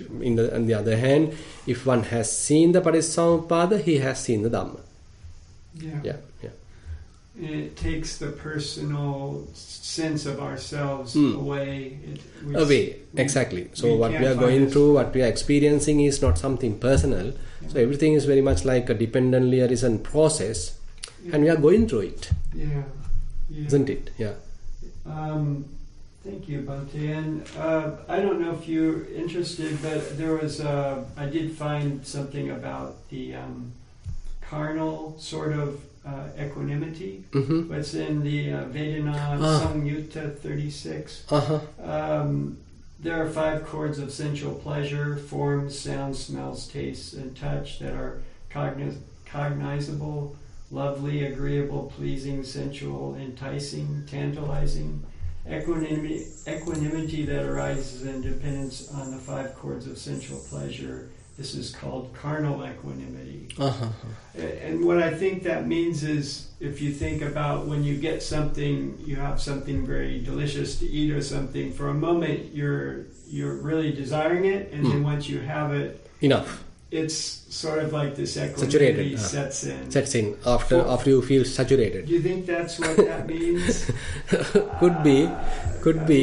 on the other hand, if one has seen the Patissamuppada, he has seen the Dhamma. Yeah. And it takes the personal sense of ourselves away. Exactly. So what we are going through, what we are experiencing is not something personal. So everything is very much like a dependently arisen process, and we are going through it. Isn't it? Yeah. Thank you, Bhante. And I don't know if you're interested, but there was I did find something about the carnal sort of equanimity. It's in the Vedana Samyutta 36. There are 5 chords of sensual pleasure: forms, sounds, smells, tastes, and touch that are cognizable, lovely, agreeable, pleasing, sensual, enticing, tantalizing. Equanimity that arises in dependence on the 5 chords of sensual pleasure. This is called carnal equanimity. And what I think that means is, if you think about when you get something, you have something very delicious to eat or something, for a moment you're really desiring it, and then once you have it, enough. It's sort of like this equanimity sets in. After you feel saturated. Do you think that's what that means? Could be.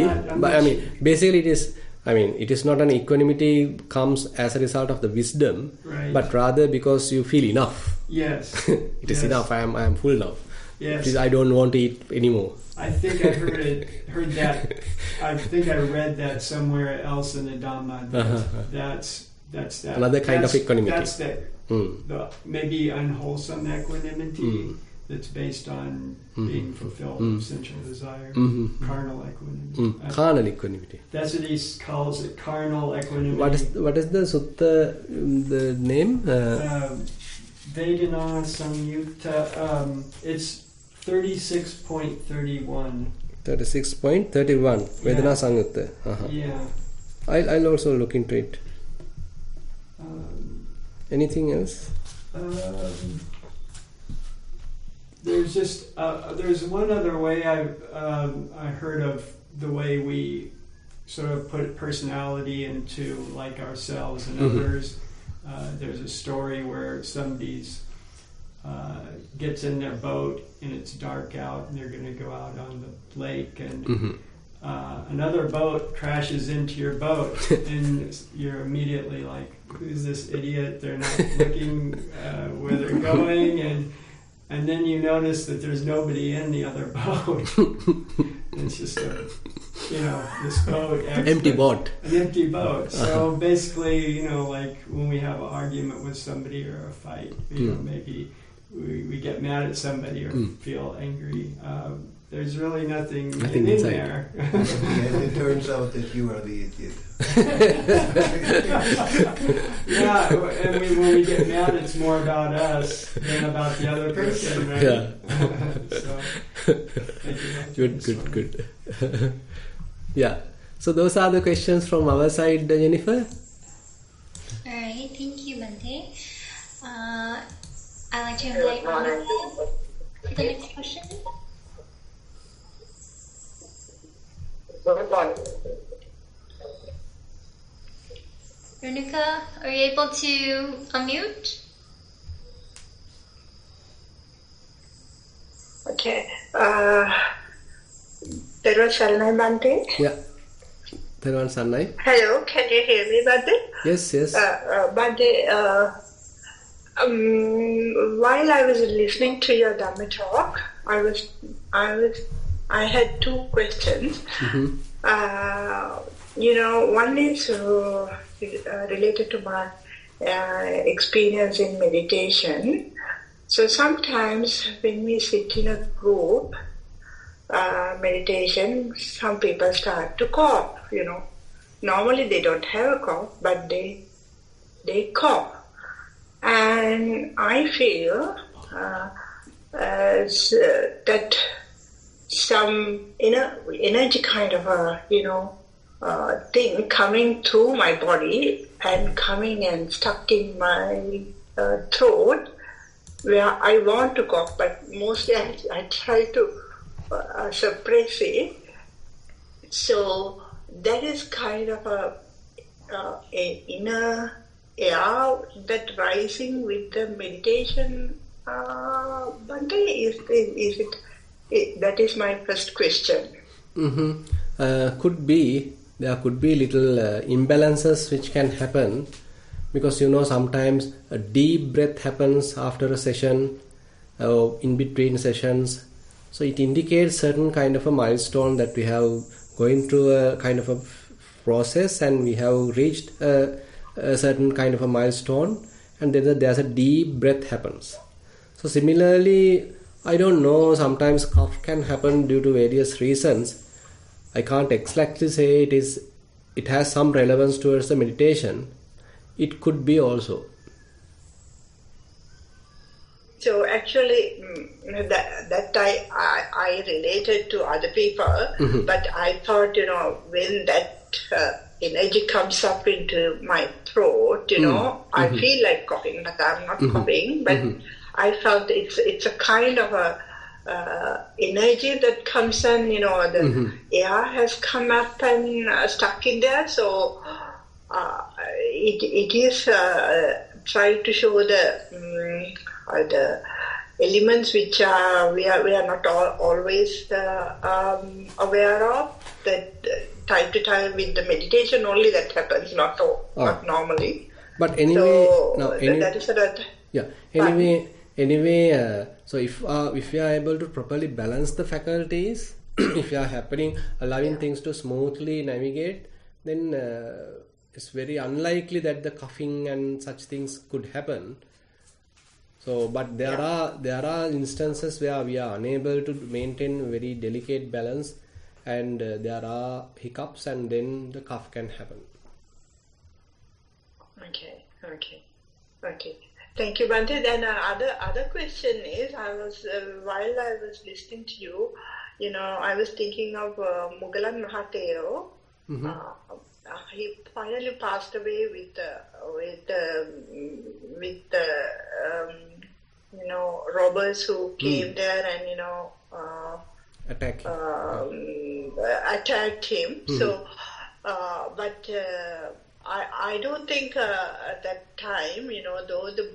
But I mean, basically it is not an equanimity comes as a result of the wisdom, right, but rather because you feel enough. Yes. It is enough. I am full now. Yes. I don't want to eat anymore. I think I heard that. I think I read that somewhere else in the Dhamma. That's that. Another kind of equanimity. That's that. The maybe unwholesome equanimity that's based on being fulfilled of sensual desire, carnal equanimity. Carnal equanimity. That's what he calls it, carnal equanimity. What is the sutta, the name? Vedana Samyutta. It's 36.31. 36.31. Vedana Samyutta. Yeah. I'll also look into it. Anything else? There's one other way I heard of the way we sort of put personality into like ourselves and others. There's a story where somebody's gets in their boat and it's dark out and they're going to go out on the lake and another boat crashes into your boat and you're immediately like, who's this idiot? They're not looking where they're going, and then you notice that there's nobody in the other boat. It's just this boat. Empty boat. An empty boat. So basically, like when we have an argument with somebody or a fight, maybe we get mad at somebody or feel angry. There's really nothing in there. And it turns out that you are the idiot. Yeah, and when we get mad, it's more about us than about the other person, right? Yeah. So, thank you. Good. Yeah. So those are the questions from our side, Jennifer. Alright, thank you, Bante. I'd like to invite Vanaya for the next question. Renuka, are you able to unmute? Okay. Thero Saranai Bante. Yeah. Thero Saranai. Hello, can you hear me, Bante? Yes. Bante, while I was listening to your Dhamma talk, I had two questions. One is related to my experience in meditation. So sometimes when we sit in a group meditation, some people start to cough. Normally they don't have a cough, but they cough, and I feel that some energy kind of a thing coming through my body and coming and stuck in my throat where I want to cough, but mostly I try to suppress it. So that is kind of a inner air that rising with the meditation. Bante, is it? That is my first question. Could be. There could be little imbalances which can happen because sometimes a deep breath happens after a session or in between sessions. So it indicates certain kind of a milestone that we have going through a kind of a process and we have reached a certain kind of a milestone, and then there's a deep breath happens. So similarly, I don't know, sometimes cough can happen due to various reasons. I can't exactly say it has some relevance towards the meditation. It could be also. So actually, that I related to other people, but I thought, when that energy comes up into my throat, I feel like coughing, but I'm not coughing, but I felt it's a kind of a energy that comes and, the air has come up and stuck in there, so it is trying to show the elements which we are not always aware of, that time to time with the meditation only that happens, not normally. But anyway, that is that. Yeah. Anyway, so if we are able to properly balance the faculties, if we are allowing things to smoothly navigate, then it's very unlikely that the coughing and such things could happen. So, but there are instances where we are unable to maintain very delicate balance, and there are hiccups, and then the cough can happen. Okay. Thank you, Bhante. Then other question is, while I was listening to you, I was thinking of Mugalan Maha Thero. He finally passed away with robbers who came there and attacked him. So, but I don't think at that time, though the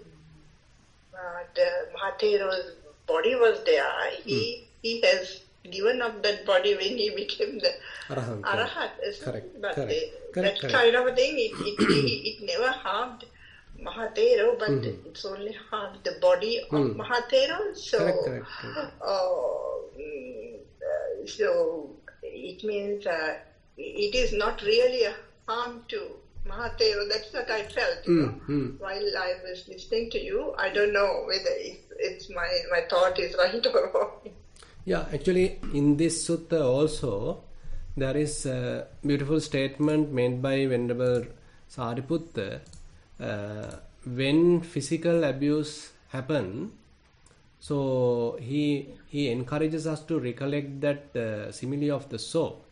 Mahathero's body was there, he has given up that body when he became the Arahat. Correct. But Correct. kind of a thing, it never harmed Mahathero, but it's only harmed the body of Mahathero. So, Correct. so it means it is not really a harm to Mahathero. That's what I felt, while I was listening to you. I don't know whether it's my thought is right or wrong. Yeah, actually, in this sutta also, there is a beautiful statement made by Venerable Sariputta. When physical abuse happen, so he encourages us to recollect that simile of the soul,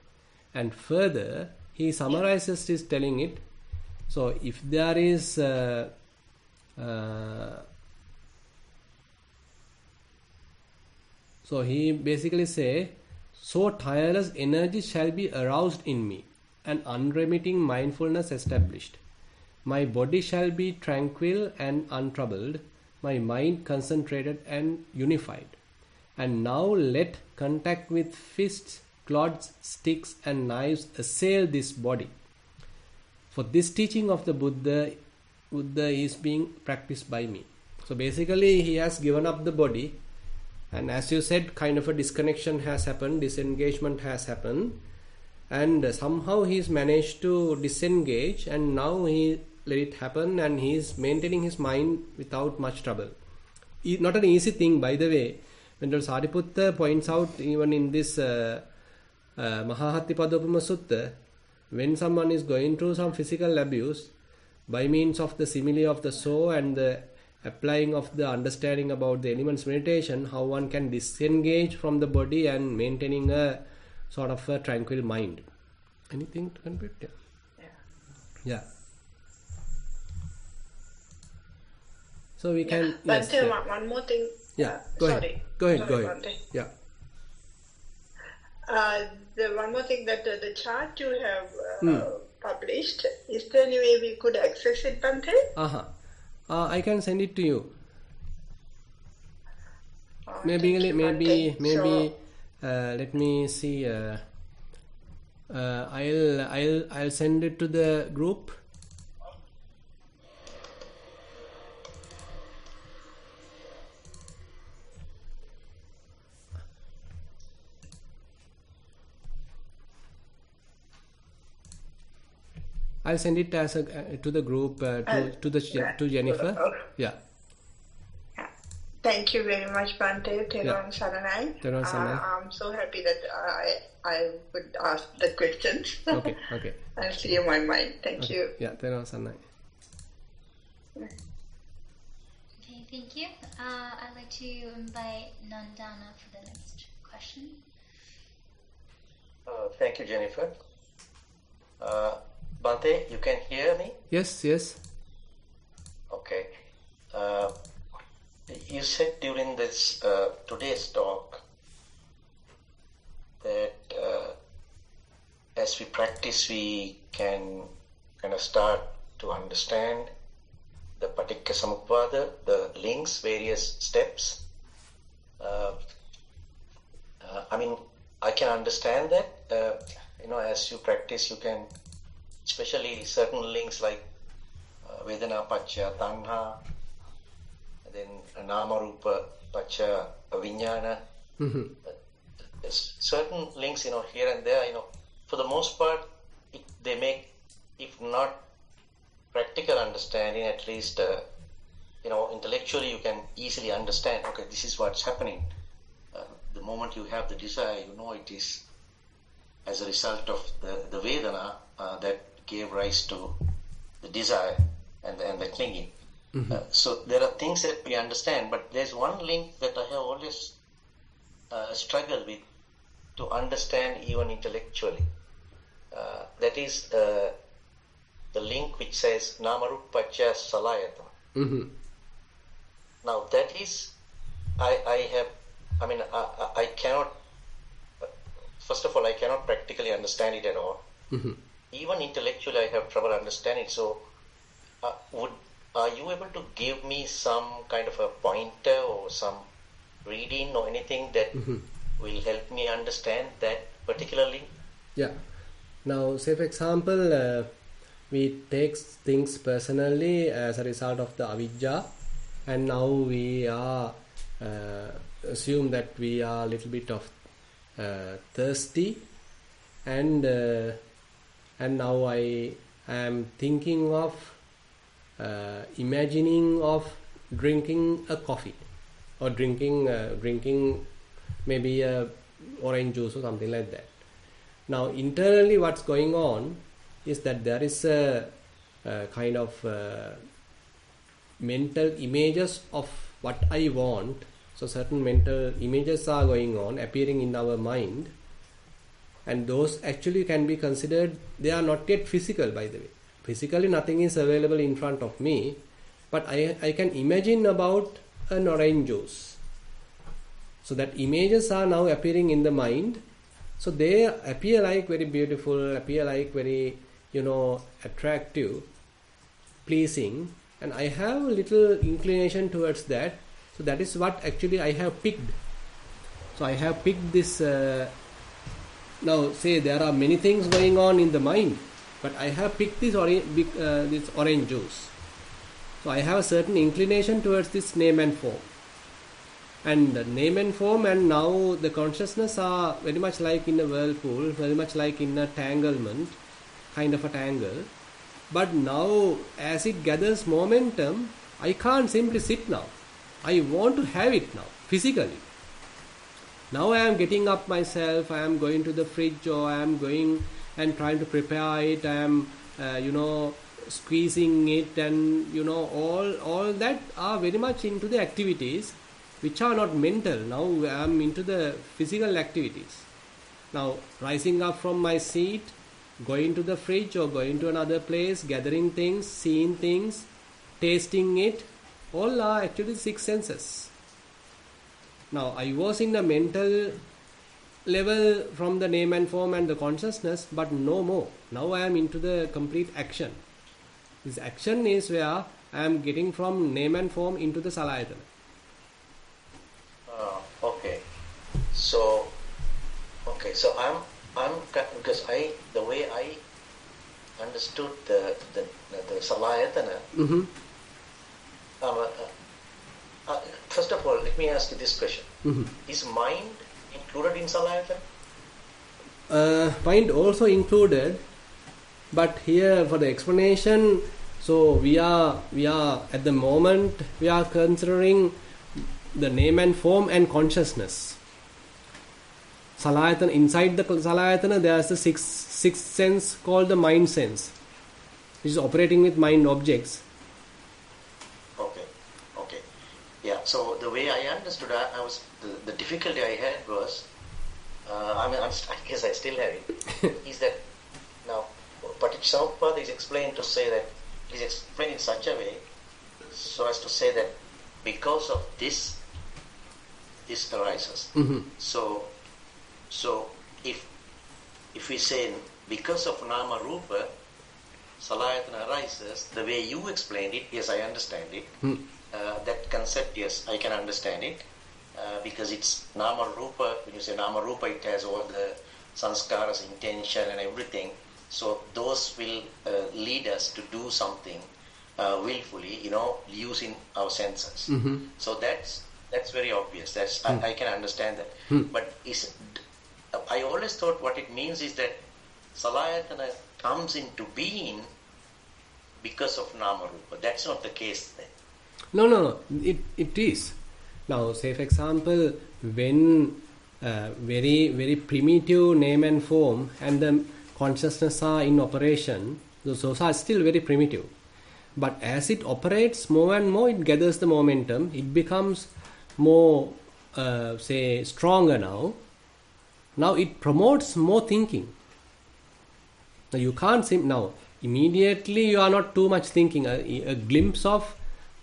and further he summarizes this telling it. So if there is so he basically say, so tireless energy shall be aroused in me, and unremitting mindfulness established. My body shall be tranquil and untroubled, my mind concentrated and unified. And now let contact with fists, clods, sticks and knives assail this body. For this teaching of the Buddha is being practiced by me. So basically he has given up the body, and as you said, kind of a disconnection has happened, disengagement has happened, and somehow he's managed to disengage, and now he let it happen, and he's maintaining his mind without much trouble. Not an easy thing, by the way. When Sariputta points out, even in this Maha Hatthipadopama Sutta, when someone is going through some physical abuse, by means of the simile of the soul and the applying of the understanding about the elements meditation, how one can disengage from the body and maintaining a sort of a tranquil mind. Anything to contribute? Yeah. So we can. But one more thing. Yeah. Go ahead. Yeah. The one more thing, that the chart you have published, is there any way we could access it, Bhante? I can send it to you. Maybe. Let me see. I'll send it to the group. I'll send it as to the group to Jennifer. Yeah. Thank you very much, Bhante. Thero Saranai. I'm so happy that I would ask the questions. Okay. I'll see in my mind. Thank you. Yeah, Thero Saranai. Okay, thank you. I'd like to invite Nandana for the next question. Thank you, Jennifer. Bhante, you can hear me? Yes. Okay. You said during this today's talk that as we practice, we can kind of start to understand the Paticca Samuppada, the links, various steps. I can understand that. As you practice, you can, especially certain links like Vedana Pacca Tanha, then Nama Rupa Pacca Vijnana. Certain links, here and there, for the most part, they make, if not practical understanding, at least intellectually you can easily understand, okay, this is what's happening. The moment you have the desire, it is as a result of the Vedana that gave rise to the desire and the clinging. So there are things that we understand, but there's one link that I have always struggled with to understand even intellectually. That is the link which says Namarupaccha Salayatana. Now that is, I cannot, first of all, I cannot practically understand it at all. Even intellectually I have trouble understanding it. So are you able to give me some kind of a pointer or some reading or anything that will help me understand that particularly? Yeah. Now, say for example, we take things personally as a result of the avidya, and now we are assume that we are a little bit of thirsty, and now I am thinking of imagining of drinking a coffee or drinking maybe a orange juice or something like that. Now internally what's going on is that there is a kind of mental images of what I want. So certain mental images are going on, appearing in our mind, and those actually can be considered, they are not yet physical, by the way. Physically nothing is available in front of me, but I can imagine about an orange juice. So that images are now appearing in the mind. So they appear like very beautiful, appear like very, attractive, pleasing, and I have a little inclination towards that. So that is what actually I have picked. So I have picked this. Now say there are many things going on in the mind, but I have picked this orange juice. So I have a certain inclination towards this name and form. And the name and form and now the consciousness are very much like in a whirlpool, very much like in a tanglement, kind of a tangle. But now as it gathers momentum, I can't simply sit now. I want to have it now, physically. Now I am getting up myself, I am going to the fridge, or I am going and trying to prepare it, I am, squeezing it, and, all that are very much into the activities which are not mental. Now I am into the physical activities. Now rising up from my seat, going to the fridge or going to another place, gathering things, seeing things, tasting it, all are actually 6 senses. Now I was in the mental level from the name and form and the consciousness, but no more. Now I am into the complete action. This action is where I am getting from name and form into the salayatana. Okay. So I'm because the way I understood the salayatana. First of all, let me ask you this question: is mind included in salayatana? Mind also included, but here for the explanation, so we are at the moment we are considering the name and form and consciousness. Salayatana, inside the salayatana there is the sixth sense called the mind sense, which is operating with mind objects. Okay. Yeah. So the way I understood, I was the difficulty I had was, I guess I still have it. Is that now Paticca is explained to say that it is explained in such a way so as to say that because of this arises. So if we say because of nama rupa salayatana arises, the way you explained it, yes, I understand it. That concept, yes, I can understand it, because it's nama rupa. When you say nama rupa, it has all the sanskaras, intention and everything. So those will lead us to do something willfully, using our senses. So that's very obvious. I can understand that. But I always thought what it means is that salayatana comes into being because of nama rupa. That's not the case then. No. It is. Now, say for example, when very, very primitive name and form and the consciousness are in operation, those are still very primitive. But as it operates more and more, it gathers the momentum. It becomes more, say, stronger now. Now it promotes more thinking. Now you can't say now immediately you are not too much thinking. A glimpse of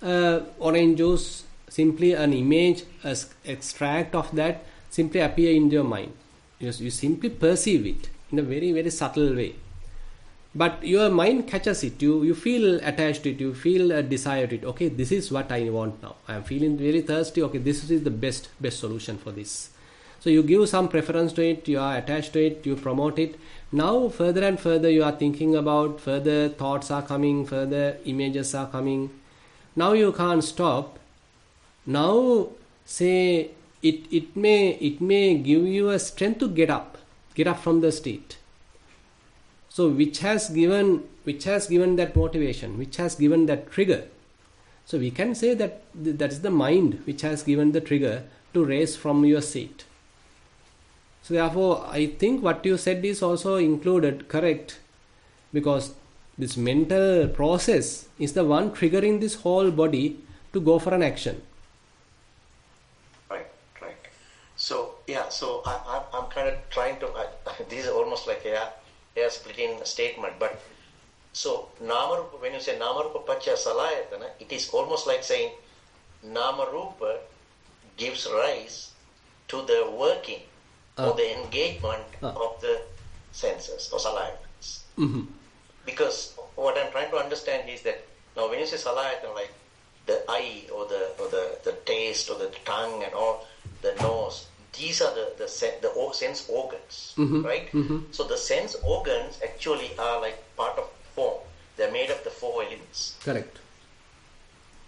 orange juice, simply an image, an extract of that simply appear in your mind. You simply perceive it in a very, very subtle way. But your mind catches it. You feel attached to it. You feel a desire to it. Okay, this is what I want now. I am feeling very thirsty. Okay, this is the best solution for this. So you give some preference to it. You are attached to it. You promote it. Now further and further you are thinking about. Further thoughts are coming. Further images are coming. Now you can't stop. Now say it may give you a strength to get up from the state. So which has given that motivation, which has given that trigger. So we can say that that is the mind which has given the trigger to raise from your seat. So therefore I think what you said is also included, correct, because this mental process is the one triggering this whole body to go for an action. Right. So I'm kind of trying to, this is almost like a splitting statement, but so Namarupa, when you say Namarupa Pacha Salayatana, it is almost like saying Namarupa gives rise to the working or the engagement of the senses or Salayatanas. Mm-hmm. Because what I'm trying to understand is that now when you say Salayatana, like the eye or the taste or the tongue and all, the nose, these are the sense organs, right? Mm-hmm. So the sense organs actually are like part of form. They're made of the four elements. Correct.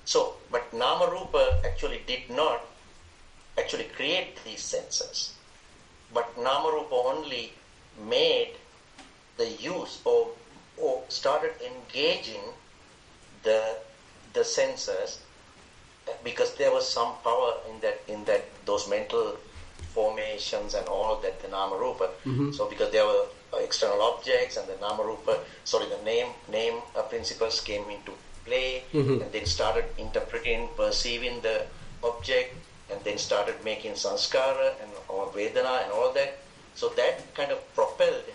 So, but Namarupa actually did not actually create these senses. But Namarupa only made the use or started engaging the senses because there was some power in that those mental formations and all that, the Namarupa. Mm-hmm. So because there were external objects and the Namarupa, the name principles came into play, Mm-hmm. and then started interpreting, perceiving the object, and then started making sanskara or Vedana and all that. So that kind of propelled,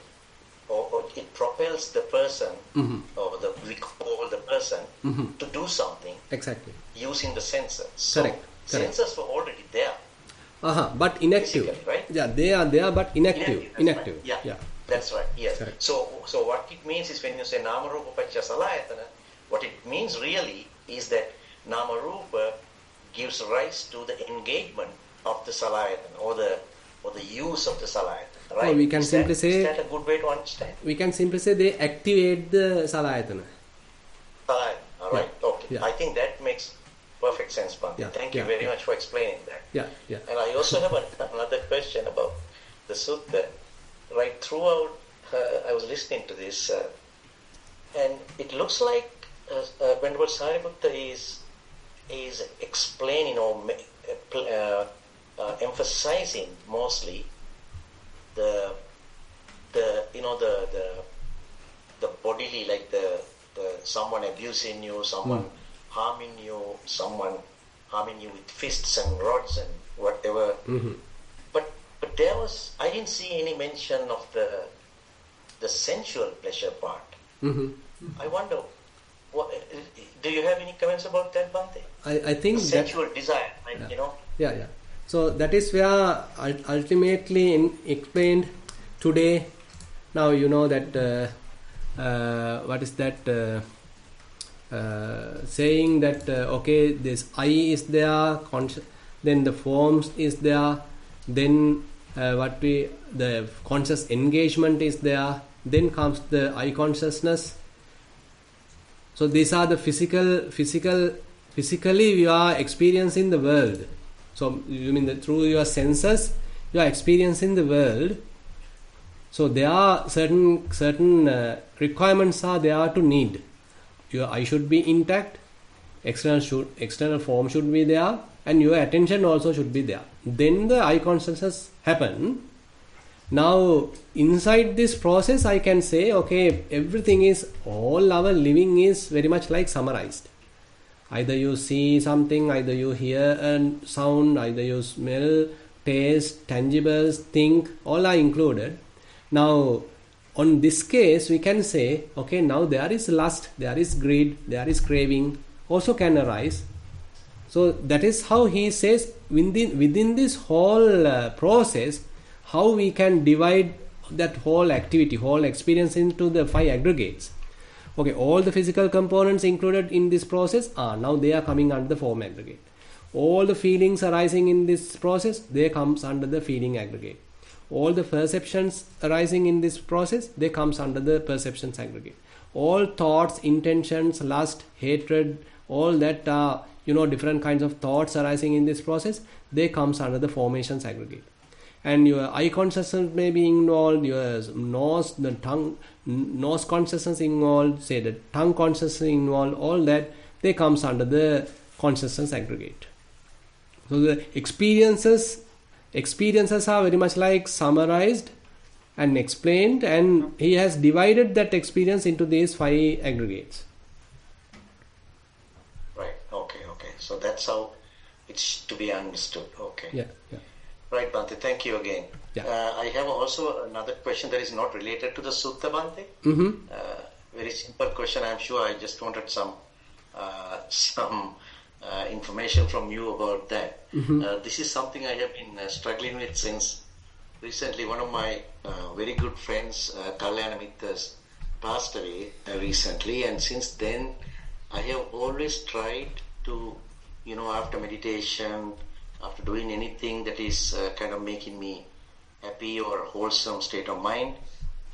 or it propels the person, Mm-hmm. or we call the person, Mm-hmm. to do something Exactly. using the senses. So Correct. senses were already there. But inactive. Physically, right? Yeah, they are there but inactive. That's right. Yeah. That's right. Yes. Correct. So what it means is when you say Namarupa Pacha Salayatana, what it means really is that Namarupa gives rise to the engagement of the Salayatana or the use of the Salayatana. Right? Or we can simply say, is that a good way to understand? we can simply say they activate the Salayatana. Salayatana. All right. Okay. Yeah. I think that makes perfect sense, Bhante. Yeah. Thank you Yeah. very much for explaining that. Yeah. And I also have another question about the sutta. Right throughout, I was listening to this, and it looks like Venerable Sariputta is explaining or emphasizing mostly the bodily, like the someone abusing you, someone harming you, someone harming you with fists and rods and whatever. Mm-hmm. But I didn't see any mention of the sensual pleasure part. Mm-hmm. I wonder, do you have any comments about that, Bhante? I think The sensual desire, like, Yeah. So that is where ultimately explained today. Now you know that what is that saying that okay, this I is there, then the forms is there, then the conscious engagement is there, then comes the I consciousness. So these are the physically we are experiencing the world. So you mean that through your senses you are experiencing the world. So there are certain requirements are there to need. Your eye should be intact, external form should be there, and your attention also should be there. Then the eye consciousness happen. Now inside this process I can say, okay, everything is, all our living is very much like summarized. Either you see something, either you hear a sound, either you smell, taste, tangibles, think, all are included. Now on this case we can say, okay, now there is lust, there is greed, there is craving also can arise. So that is how he says within this whole process, how we can divide that whole activity, whole experience into the 5 aggregates. Okay, all the physical components included in this process now they are coming under the form aggregate. All the feelings arising in this process, they comes under the feeling aggregate. All the perceptions arising in this process, they comes under the perceptions aggregate. All thoughts, intentions, lust, hatred, all that are different kinds of thoughts arising in this process, they comes under the formations aggregate. And your eye consciousness may be involved, your nose consciousness involved, say the tongue consciousness involved, all that, they comes under the consciousness aggregate. So the experiences are very much like summarized and explained, and he has divided that experience into these 5 aggregates. Right, okay. So that's how it's to be understood. Okay. Yeah. Right, Bhante, thank you again. Yeah. I have also another question that is not related to the Sutta, Bhante. Very simple question, I'm sure. I just wanted some information from you about that. This is something I have been struggling with since recently. One of my very good friends, Kalyana Mittas, passed away recently, and since then I have always tried to, after meditation, after doing anything that is kind of making me happy or wholesome state of mind,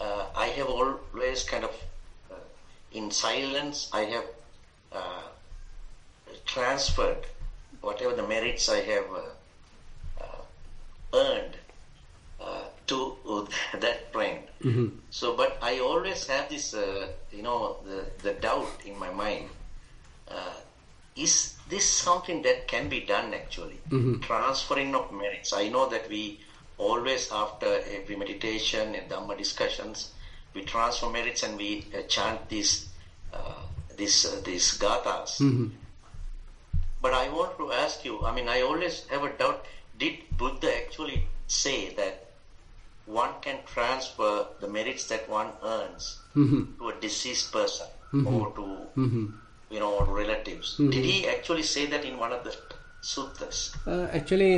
I have always kind of, in silence, I have transferred whatever the merits I have earned to that friend. So, but I always have this, the doubt in my mind. Is this something that can be done actually? Transferring of merits. I know that we always, after every meditation and Dhamma discussions, we transfer merits and we chant these gathas. But I want to ask you, I always have a doubt, did Buddha actually say that one can transfer the merits that one earns to a deceased person or to relatives? Did he actually say that in one of the suttas? Actually,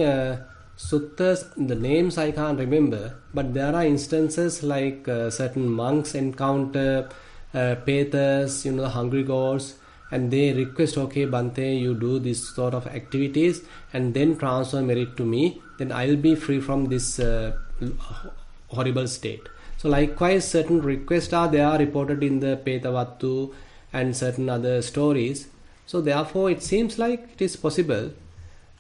suttas, the names I can't remember, but there are instances like certain monks encounter Petas, the hungry ghosts, and they request, okay, Bhante, you do this sort of activities and then transfer merit to me, then I'll be free from this horrible state. So likewise, certain requests are reported in the Petavattu and certain other stories. So therefore it seems like it is possible,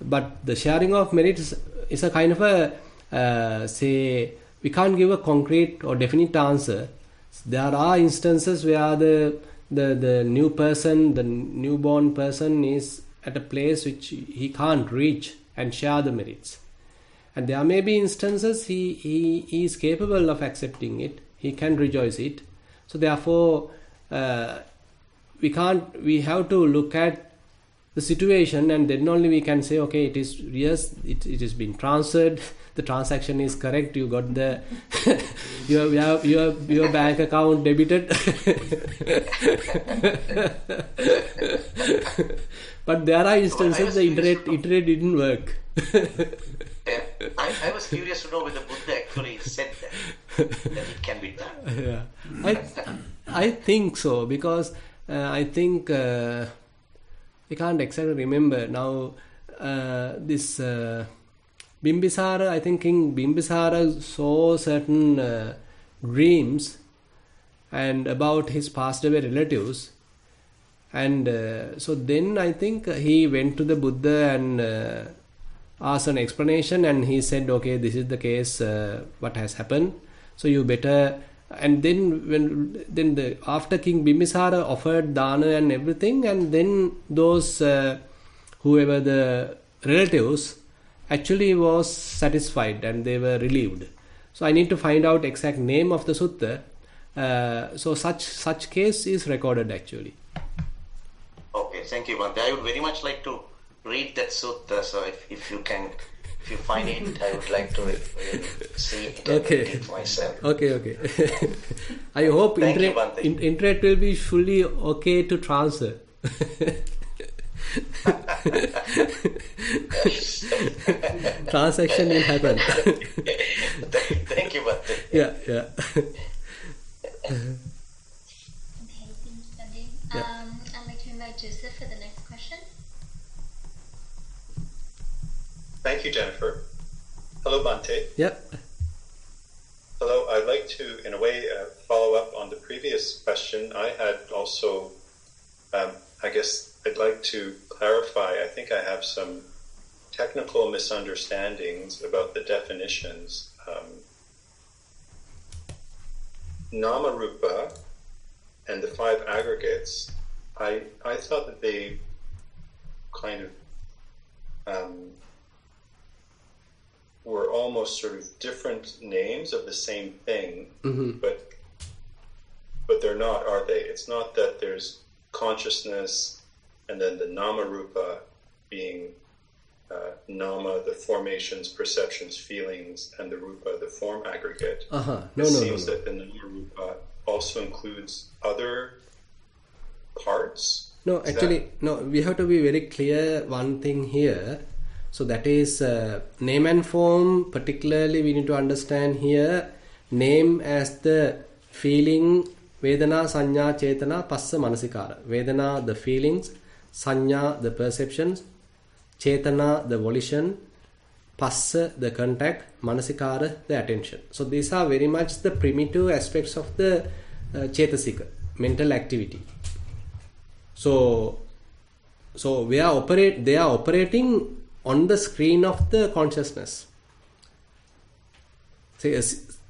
but the sharing of merits is a kind of a we can't give a concrete or definite answer. There are instances where the new person, the newborn person is at a place which he can't reach and share the merits. And there may be instances he is capable of accepting it, he can rejoice it. So therefore we have to look at the situation, and then only we can say, okay, it has been transferred, the transaction is correct, you got the your bank account debited. But there are instances the internet didn't work. I was curious to know whether Buddha actually said that it can be done. Yeah, I think so, because I think we can't exactly remember now. This Bimbisara, I think King Bimbisara saw certain dreams and about his passed away relatives, and so then I think he went to the Buddha and asked an explanation, and he said, okay, this is the case, what has happened, so you better And then after King Bimbisara offered dana and everything, and then those whoever the relatives actually was satisfied and they were relieved. So I need to find out exact name of the sutta. So such case is recorded actually. Okay, thank you, Bhante. I would very much like to read that sutta. So if you find it, I would like to see it and read it myself. Okay. I hope internet will be fully okay to transfer. Transaction will happen. Thank you, Bhante. Yeah. Okay, thanks, Sandeep. I'd like to invite Joseph for the next question. Thank you, Jennifer. Hello, Bhante. Yep. Hello. I'd like to, in a way, follow up on the previous question. I had also, I guess I'd like to clarify. I think I have some technical misunderstandings about the definitions. Nama Rupa and the 5 aggregates, I thought that they kind of were almost sort of different names of the same thing, but they're not, are they? It's not that there's consciousness and then the Nama Rupa being Nama, the formations, perceptions, feelings, and the Rupa, the form aggregate. It seems that the Nama Rupa also includes other parts. No, actually, no, we have to be very clear one thing here. So that is name and form, particularly we need to understand here name as the feeling, Vedana, Sanya, Chetana, Passa, Manasikara. Vedana, the feelings, Sanya, the perceptions, Chetana, the volition, Passa, the contact, Manasikara, the attention. So these are very much the primitive aspects of the Chetasika, mental activity. So they are operating on the screen of the consciousness. Say,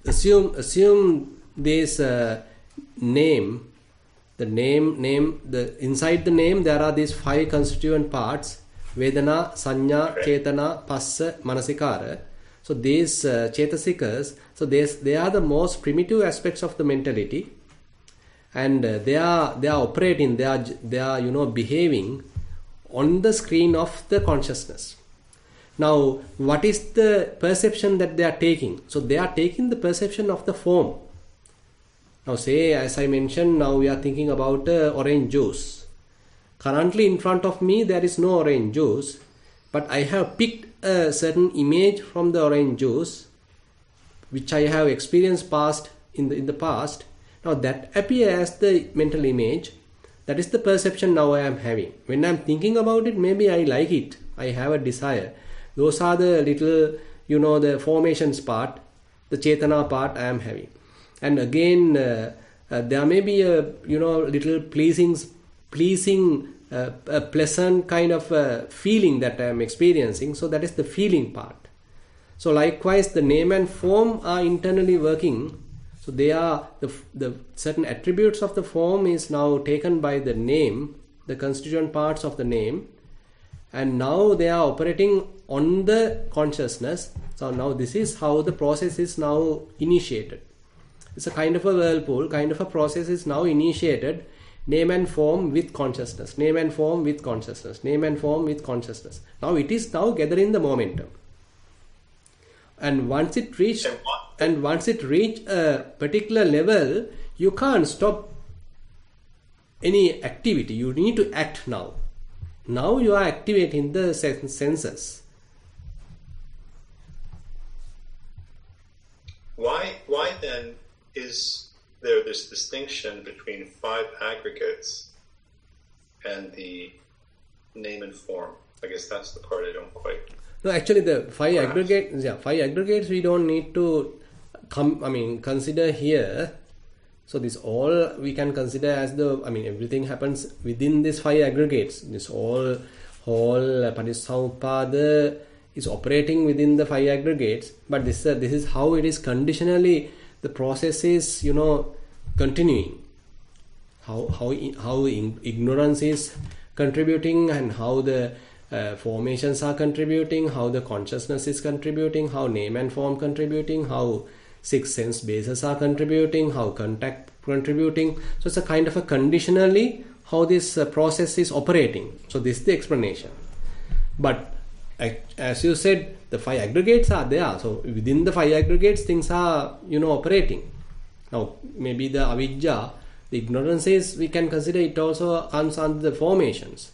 assume this name. The inside the name there are these 5 constituent parts: Vedana, Sanya, Chetana, Passa, Manasikara. So these Chetasikas, so they are the most primitive aspects of the mentality, and they are operating. They are behaving on the screen of the consciousness. Now, what is the perception that they are taking? So they are taking the perception of the form. Now say, as I mentioned, now we are thinking about orange juice. Currently in front of me there is no orange juice, but I have picked a certain image from the orange juice, which I have experienced in the past. Now that appears as the mental image. That is the perception now I am having. When I am thinking about it, maybe I like it. I have a desire. Those are the little, the formations part, the Chetana part I am having. And again, there may be a, little pleasing, a pleasant kind of feeling that I am experiencing. So that is the feeling part. So likewise, the name and form are internally working. So they are the certain attributes of the form is now taken by the name, the constituent parts of the name, and now they are operating on the consciousness. So now this is how the process is now initiated. It's a kind of a whirlpool, kind of a process is now initiated. Name and form with consciousness, name and form with consciousness, name and form with consciousness. Now it is now gathering the momentum. And once it reach a particular level, you can't stop any activity. You need to act now. Now you are activating the senses. Why then is there this distinction between 5 aggregates and the name and form? I guess that's the part I don't quite. No, actually the 5 aggregates we don't need to consider here. So this all we can consider as everything happens within these 5 aggregates. This whole Patissamuppada is operating within the 5 aggregates, but this is how it is conditionally the process is, continuing. How ignorance is contributing, and how the formations are contributing, how the consciousness is contributing, how name and form contributing, how 6 sense bases are contributing, how contact contributing. So it's a kind of a conditionally how this process is operating. So this is the explanation. But as you said, the 5 aggregates are there. So within the 5 aggregates, things are operating. Now maybe the avidya, the ignorance is, we can consider it also comes under the formations.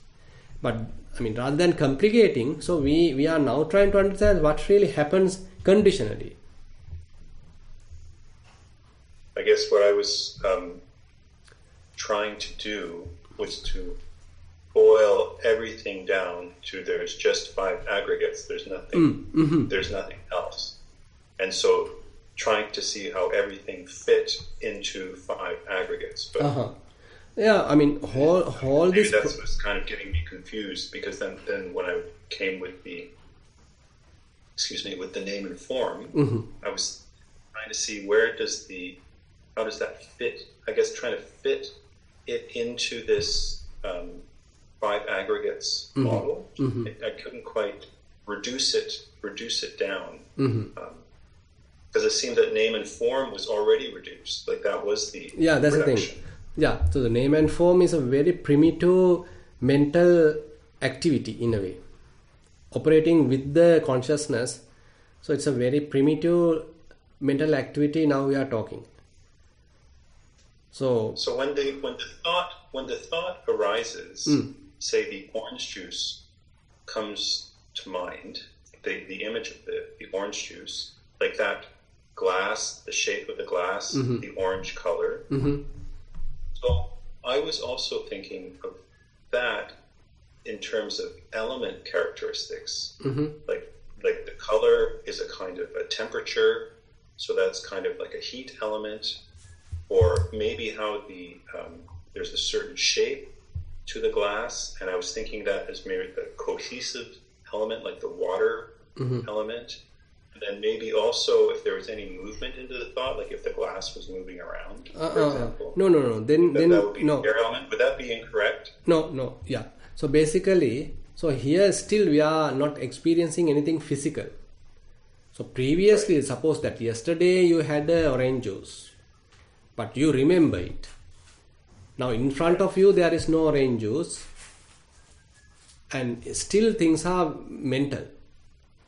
But rather than complicating, so we are now trying to understand what really happens conditionally. I guess what I was trying to do was to boil everything down to there's just 5 aggregates. There's nothing. There's nothing else. And so trying to see how everything fit into 5 aggregates. But yeah, whole maybe this. That's what's kind of getting me confused, because then when I came with the name and form, I was trying to see how does that fit? I guess trying to fit it into this 5 aggregates model. I couldn't quite reduce it down. Because it seemed that name and form was already reduced. Like that was the that's reduction. the thing. Yeah, so the name and form is a very primitive mental activity in a way, operating with the consciousness. So it's a very primitive mental activity. Now we are talking. So when the thought arises, say the orange juice comes to mind, the image of the orange juice, like that glass, the shape of the glass, the orange color. So I was also thinking of that in terms of element characteristics. Like the color is a kind of a temperature, so that's kind of like a heat element. Or maybe how there's a certain shape to the glass, and I was thinking that as maybe the cohesive element, like the water element. And then maybe also if there was any movement into the thought, like if the glass was moving around, for example. No. Then that would be no. the air element. Would that be incorrect? No. Yeah. So basically, here still we are not experiencing anything physical. So previously, suppose that yesterday you had a orange juice, but you remember it. Now in front of you there is no orange juice, and still things are mental.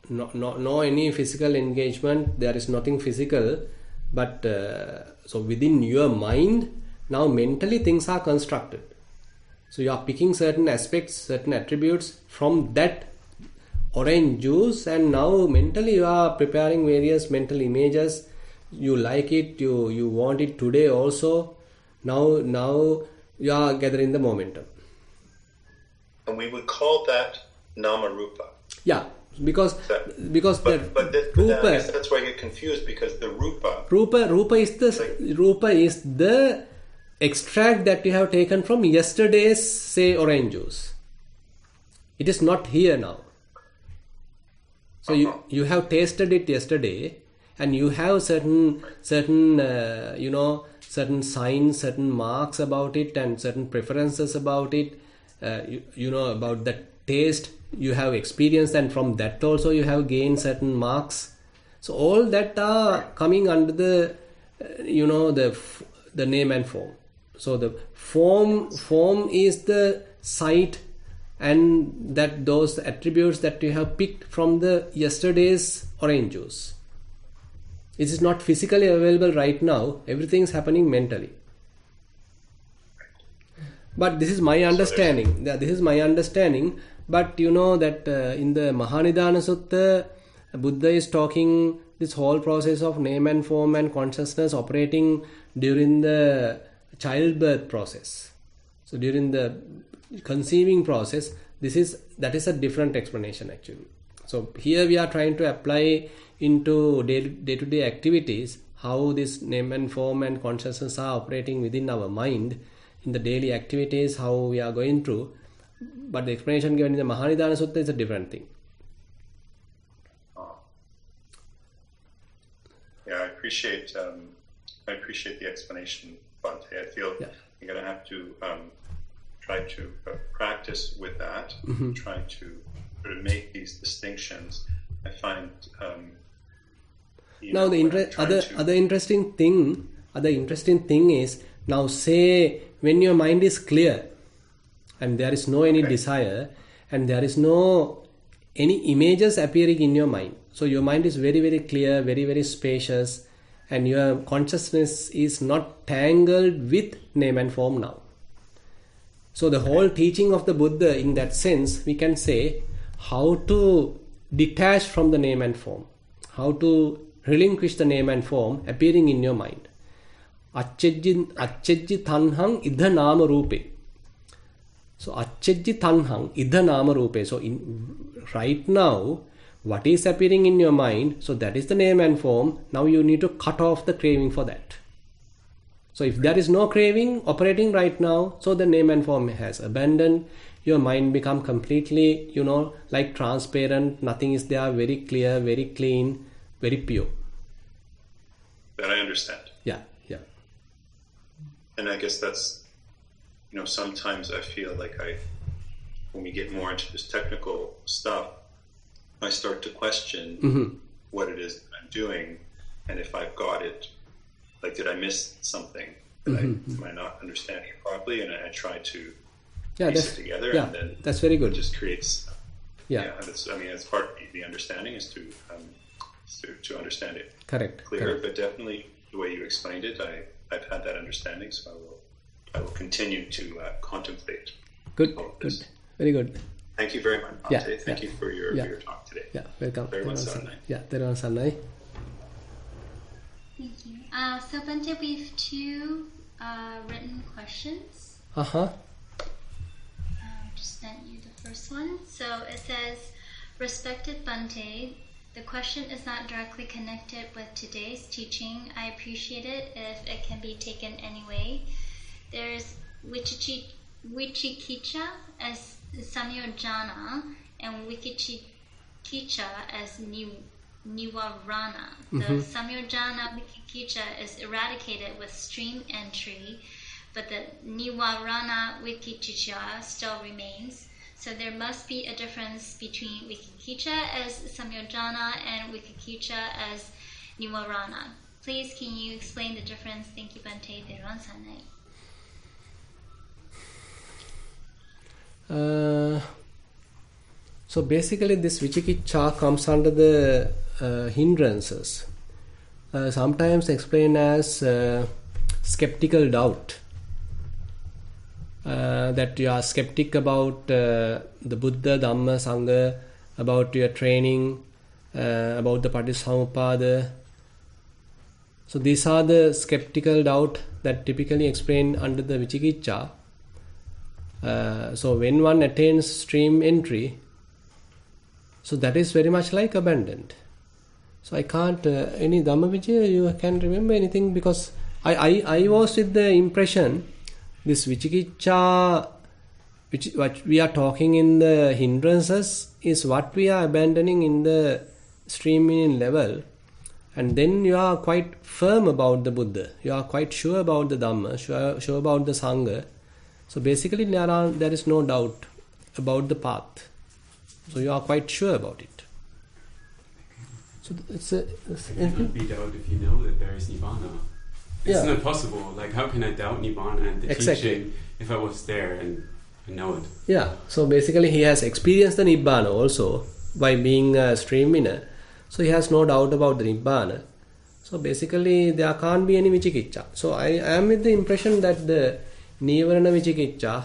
No any physical engagement. There is nothing physical, but so within your mind now mentally things are constructed. So you are picking certain aspects, certain attributes from that orange juice, and now mentally you are preparing various mental images. You like it, you want it today also. Now you are gathering the momentum. And we would call that nama rupa. Yeah, because But rupa, I guess that's why I get confused, because the rupa is the extract that you have taken from yesterday's, say, orange juice. It is not here now. So you have tasted it yesterday, and you have certain certain signs, certain marks about it, and certain preferences about it. About that taste you have experienced, and from that also you have gained certain marks. So all that are coming under the the name and form. So the form is the sight, and that those attributes that you have picked from the yesterday's orange juice. It is not physically available right now. Everything is happening mentally. But this is my understanding. But you know that in the Maha Sutta, Buddha is talking this whole process of name and form and consciousness operating during the childbirth process. So during the conceiving process, that is a different explanation actually. So here we are trying to apply into day-to-day activities how this name and form and consciousness are operating within our mind in the daily activities, how we are going through. But the explanation given in the Maha Sutta is a different thing. Yeah, I appreciate I appreciate the explanation, Bhante. I feel I'm going to have to try to practice with that, try to sort of make these distinctions. I find now the other interesting thing is, now say when your mind is clear and there is no any desire and there is no any images appearing in your mind, so your mind is very, very clear, very, very spacious, and your consciousness is not tangled with name and form now. So the whole teaching of the Buddha, in that sense, we can say how to detach from the name and form, how to relinquish the name and form appearing in your mind. Acchejji tanhang idha nama rupe. So acchejji tanhang idha nama rupe. So right now, what is appearing in your mind, so that is the name and form. Now you need to cut off the craving for that. So if there is no craving operating right now, so the name and form has abandoned. Your mind become completely, like transparent. Nothing is there, very clear, very clean, very pure. That I understand. Yeah. And I guess that's, sometimes I feel like when we get more into this technical stuff, I start to question what it is that I'm doing, and if I've got it, like, did I miss something? Am I not understanding it properly? And I try to piece it together, and then that's very good. It just creates. That's it's part of the understanding is to understand it clearer. Correct. But definitely the way you explained it, I've had that understanding, so I will continue to contemplate. Good. Very good. Thank you very much, Bhante. Thank you for your talk today. Yeah, welcome. Thero Sannai. Yeah, Thero Sannai. Thank you. So Bhante, we have two written questions. Just sent you the first one. So it says, "Respected Bhante, the question is not directly connected with today's teaching. I appreciate it if it can be taken anyway. There's Vichikicha as Samyojana and Vichikicha as Nivarana. The Samyojana Vichikicha is eradicated with stream entry, but the Nivarana Vichikicha still remains. So there must be a difference between Vichikicha as Samyojana and Vichikicha as Nivarana. Please, can you explain the difference? Thank you, Bhante. Thero Sannai." So basically this Vichikicha comes under the hindrances. Sometimes explained as skeptical doubt. That you are skeptic about the Buddha, Dhamma, Sangha, about your training, about the Patissamuppada. So these are the skeptical doubt that typically explained under the Vichikicha. So when one attains stream entry, so that is very much like abandoned. So I can't, any Dhammavijaya, you can remember anything, because I was with the impression this Vichikicha, what we are talking in the hindrances, is what we are abandoning in the stream in level. And then you are quite firm about the Buddha. You are quite sure about the Dhamma, sure about the Sangha. So basically there is no doubt about the path. So you are quite sure about it. So there cannot be doubt if you know that there is Nibbana. It's not possible. Like, how can I doubt Nibbana and the teaching if I was there and I know it? Yeah. So basically he has experienced the Nibbana also by being a stream winner. So he has no doubt about the Nibbana. So basically there can't be any Vichikicha. So I am with the impression that the Nivarana Vichikicha.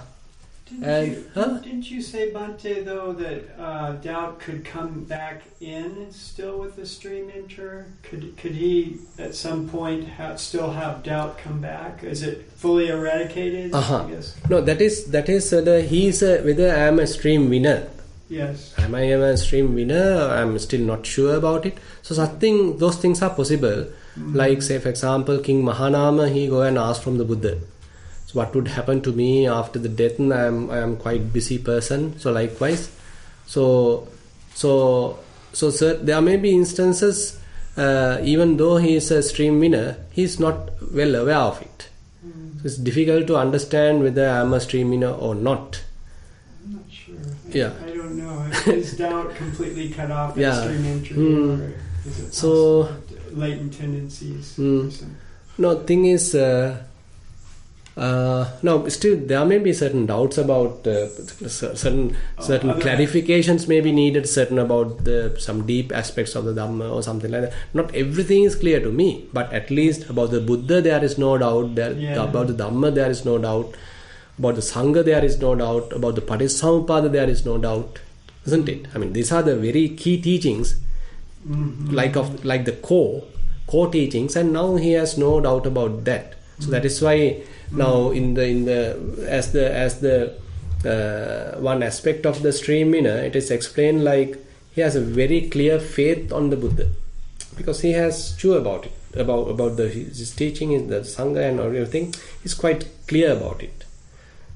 Didn't you say, Bhante, though, that doubt could come back in still with the stream enter? Could he at some point still have doubt come back? Is it fully eradicated? I guess? No, that is whether I am a stream winner. Yes. Am I a stream winner? I am still not sure about it. So those things are possible. Like, say for example, King Mahanama, he go and ask from the Buddha, what would happen to me after the death? And I am quite busy person. So likewise, so sir, there may be instances even though he is a stream winner, he is not well aware of it. So it's difficult to understand whether I am a stream winner or not. I'm not sure. Yeah. I don't know. Is doubt completely cut off Yeah. at stream entry, or is it So- also latent tendencies? Or something? No, thing is, no, still there may be certain doubts about certain other- clarifications may be needed, certain about some deep aspects of the Dhamma or something like that. Not everything is clear to me, but at least about the Buddha there is no doubt. About the Dhamma there is no doubt. About the Sangha there is no doubt. About the Patissamuppada there is no doubt, isn't it? I mean, these are the very key teachings, like the core teachings, and now he has no doubt about that. So that is why now as the one aspect of the stream winner, it is explained like he has a very clear faith on the Buddha, because he has sure about it, about his teaching, the Sangha and everything. He's quite clear about it.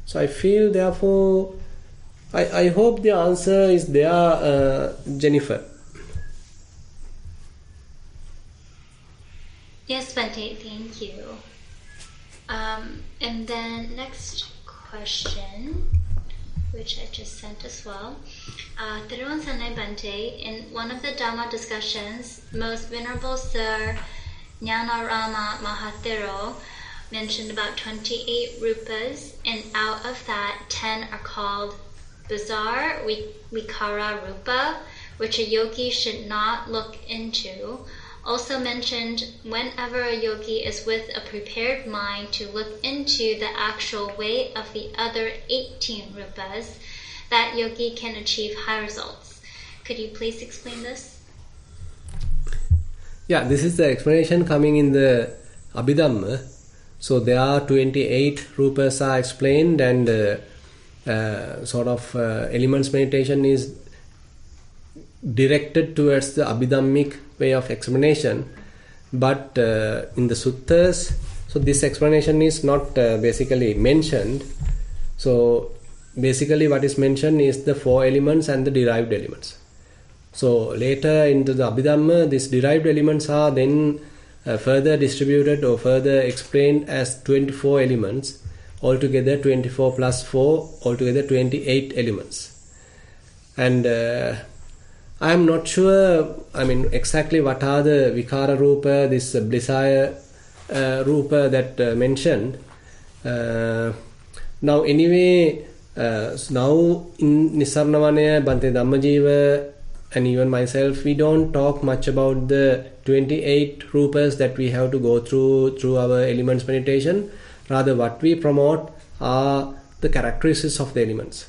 So I feel, therefore, I hope the answer is there, Jennifer. Yes, Bhante, thank you. And then next question, which I just sent as well. Thero and Bhante, in one of the Dhamma discussions, Most Venerable Sir Jnanarama Maha Thero mentioned about 28 rupas, and out of that, 10 are called bizarre vikara rupa, which a yogi should not look into. Also mentioned, whenever a yogi is with a prepared mind to look into the actual way of the other 18 rupas, that yogi can achieve high results. Could you please explain this? Yeah, this is the explanation coming in the Abhidhamma. So there are 28 rupas are explained, and elements meditation is directed towards the Abhidhammic way of explanation. But in the suttas, so this explanation is not basically mentioned. So basically what is mentioned is the 4 elements and the derived elements. So later into the Abhidhamma, these derived elements are then further distributed or further explained as 24 elements, altogether 24 plus 4, altogether 28 elements. And I am not sure, exactly what are the Vikara Rupa, this Blissaya Rupa that mentioned. Now anyway, now in Nissarana Vanaya, Bhante Dhammajiva and even myself, we don't talk much about the 28 rupas that we have to go through our elements meditation. Rather, what we promote are the characteristics of the elements.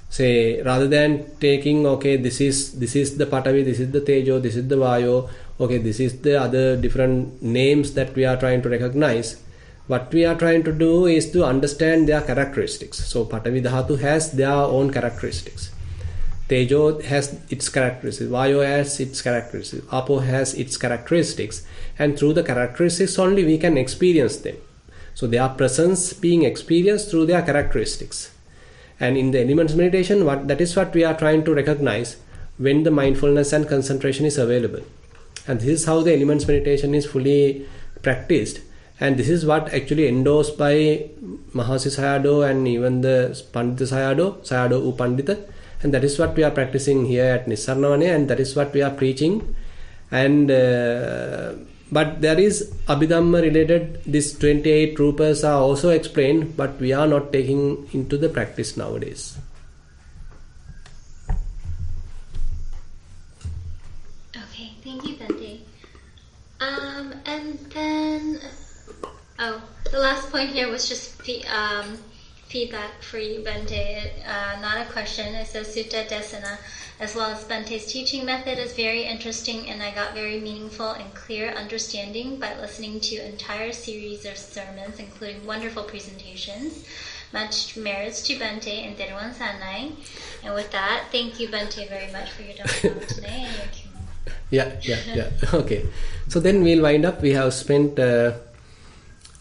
Say, rather than taking, okay, this is the Patavi, this is the Tejo, this is the Vayo, okay, this is the other different names that we are trying to recognize. What we are trying to do is to understand their characteristics. So Patavi Dhatu has their own characteristics. Tejo has its characteristics, Vayo has its characteristics, Apo has its characteristics, and through the characteristics only we can experience them. So their presence being experienced through their characteristics. And in the elements meditation, that is what we are trying to recognize when the mindfulness and concentration is available. And this is how the elements meditation is fully practiced. And this is what actually endorsed by Mahasi Sayadaw and even the Pandita Sayadaw U Pandita. And that is what we are practicing here at Nissarana Vanaya, and that is what we are preaching. And but there is Abhidhamma related, these 28 rupas are also explained, but we are not taking into the practice nowadays. Okay, thank you, Bhante. And then, the last point here was just feedback for you, Bhante. Not a question. It says Sutta Desana, as well as Bhante's teaching method is very interesting, and I got very meaningful and clear understanding by listening to entire series of sermons, including wonderful presentations. Much merits to Bhante and Thero and Sanai. And with that, thank you, Bhante, very much for your Dhamma today and your Kimo. Yeah. Okay. So then we'll wind up. We have spent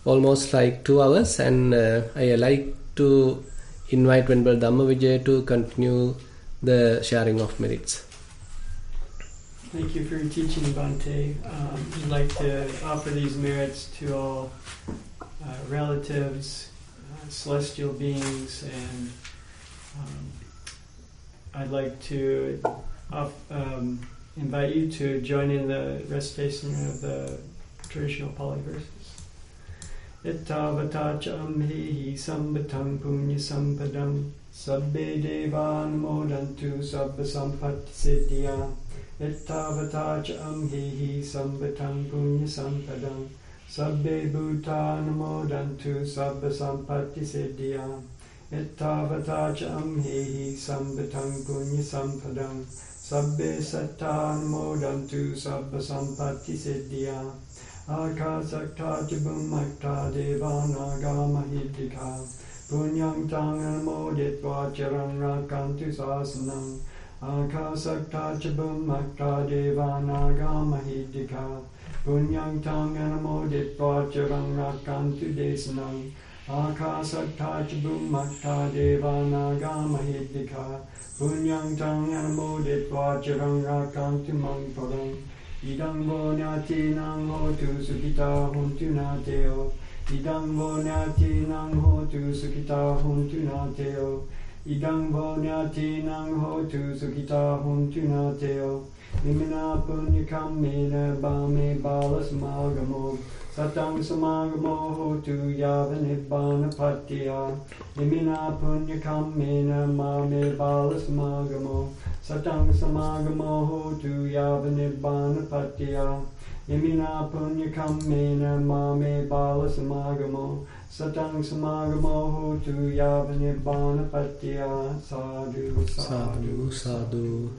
almost like 2 hours, and I like to invite Venerable Dhammavijaya to continue the sharing of merits. Thank you for your teaching, Bhante. I'd like to offer these merits to all relatives, celestial beings, and I'd like to invite you to join in the recitation of the traditional Pali verses. Ittavata chamhi sambatam punya sampadam sabbe devan modantu sabba sampatti siddhya. Ittavata chamhi sambatam punya sampadam sabbe bhutan modantu sabba sampatti siddhya. Ittavata chamhi sambatam punya sampadam sabbe sattan modantu sabba sampatti siddhya. Akasakta jabummakta devanaga mahidika punyam tangan moditva charan rakantu sasanam. Akasakta jabummakta devanaga mahidika punyam tangan moditva charan rakantu desanam. Akasakta jabummakta devanaga mahidika punyam tangan moditva charan rakantu mangparam. Idang vonyati nang hotu sukita huntu nateo. Idang vonyati nang hotu sukita huntu nateo. Idang vonyati nang hotu sukita huntu nateo. Nimina punyakam mena bame balas magamo. Satang samagamo hotu yavanibbana patya. Nimina punyakam mena mame balas magamo. Satang samagamo hotu yavanibbana patya. Imina punyakam mena mame bala samagamo. Satang samagamo hotu yavanibbana patya. Sadhu, sadhu, sadhu.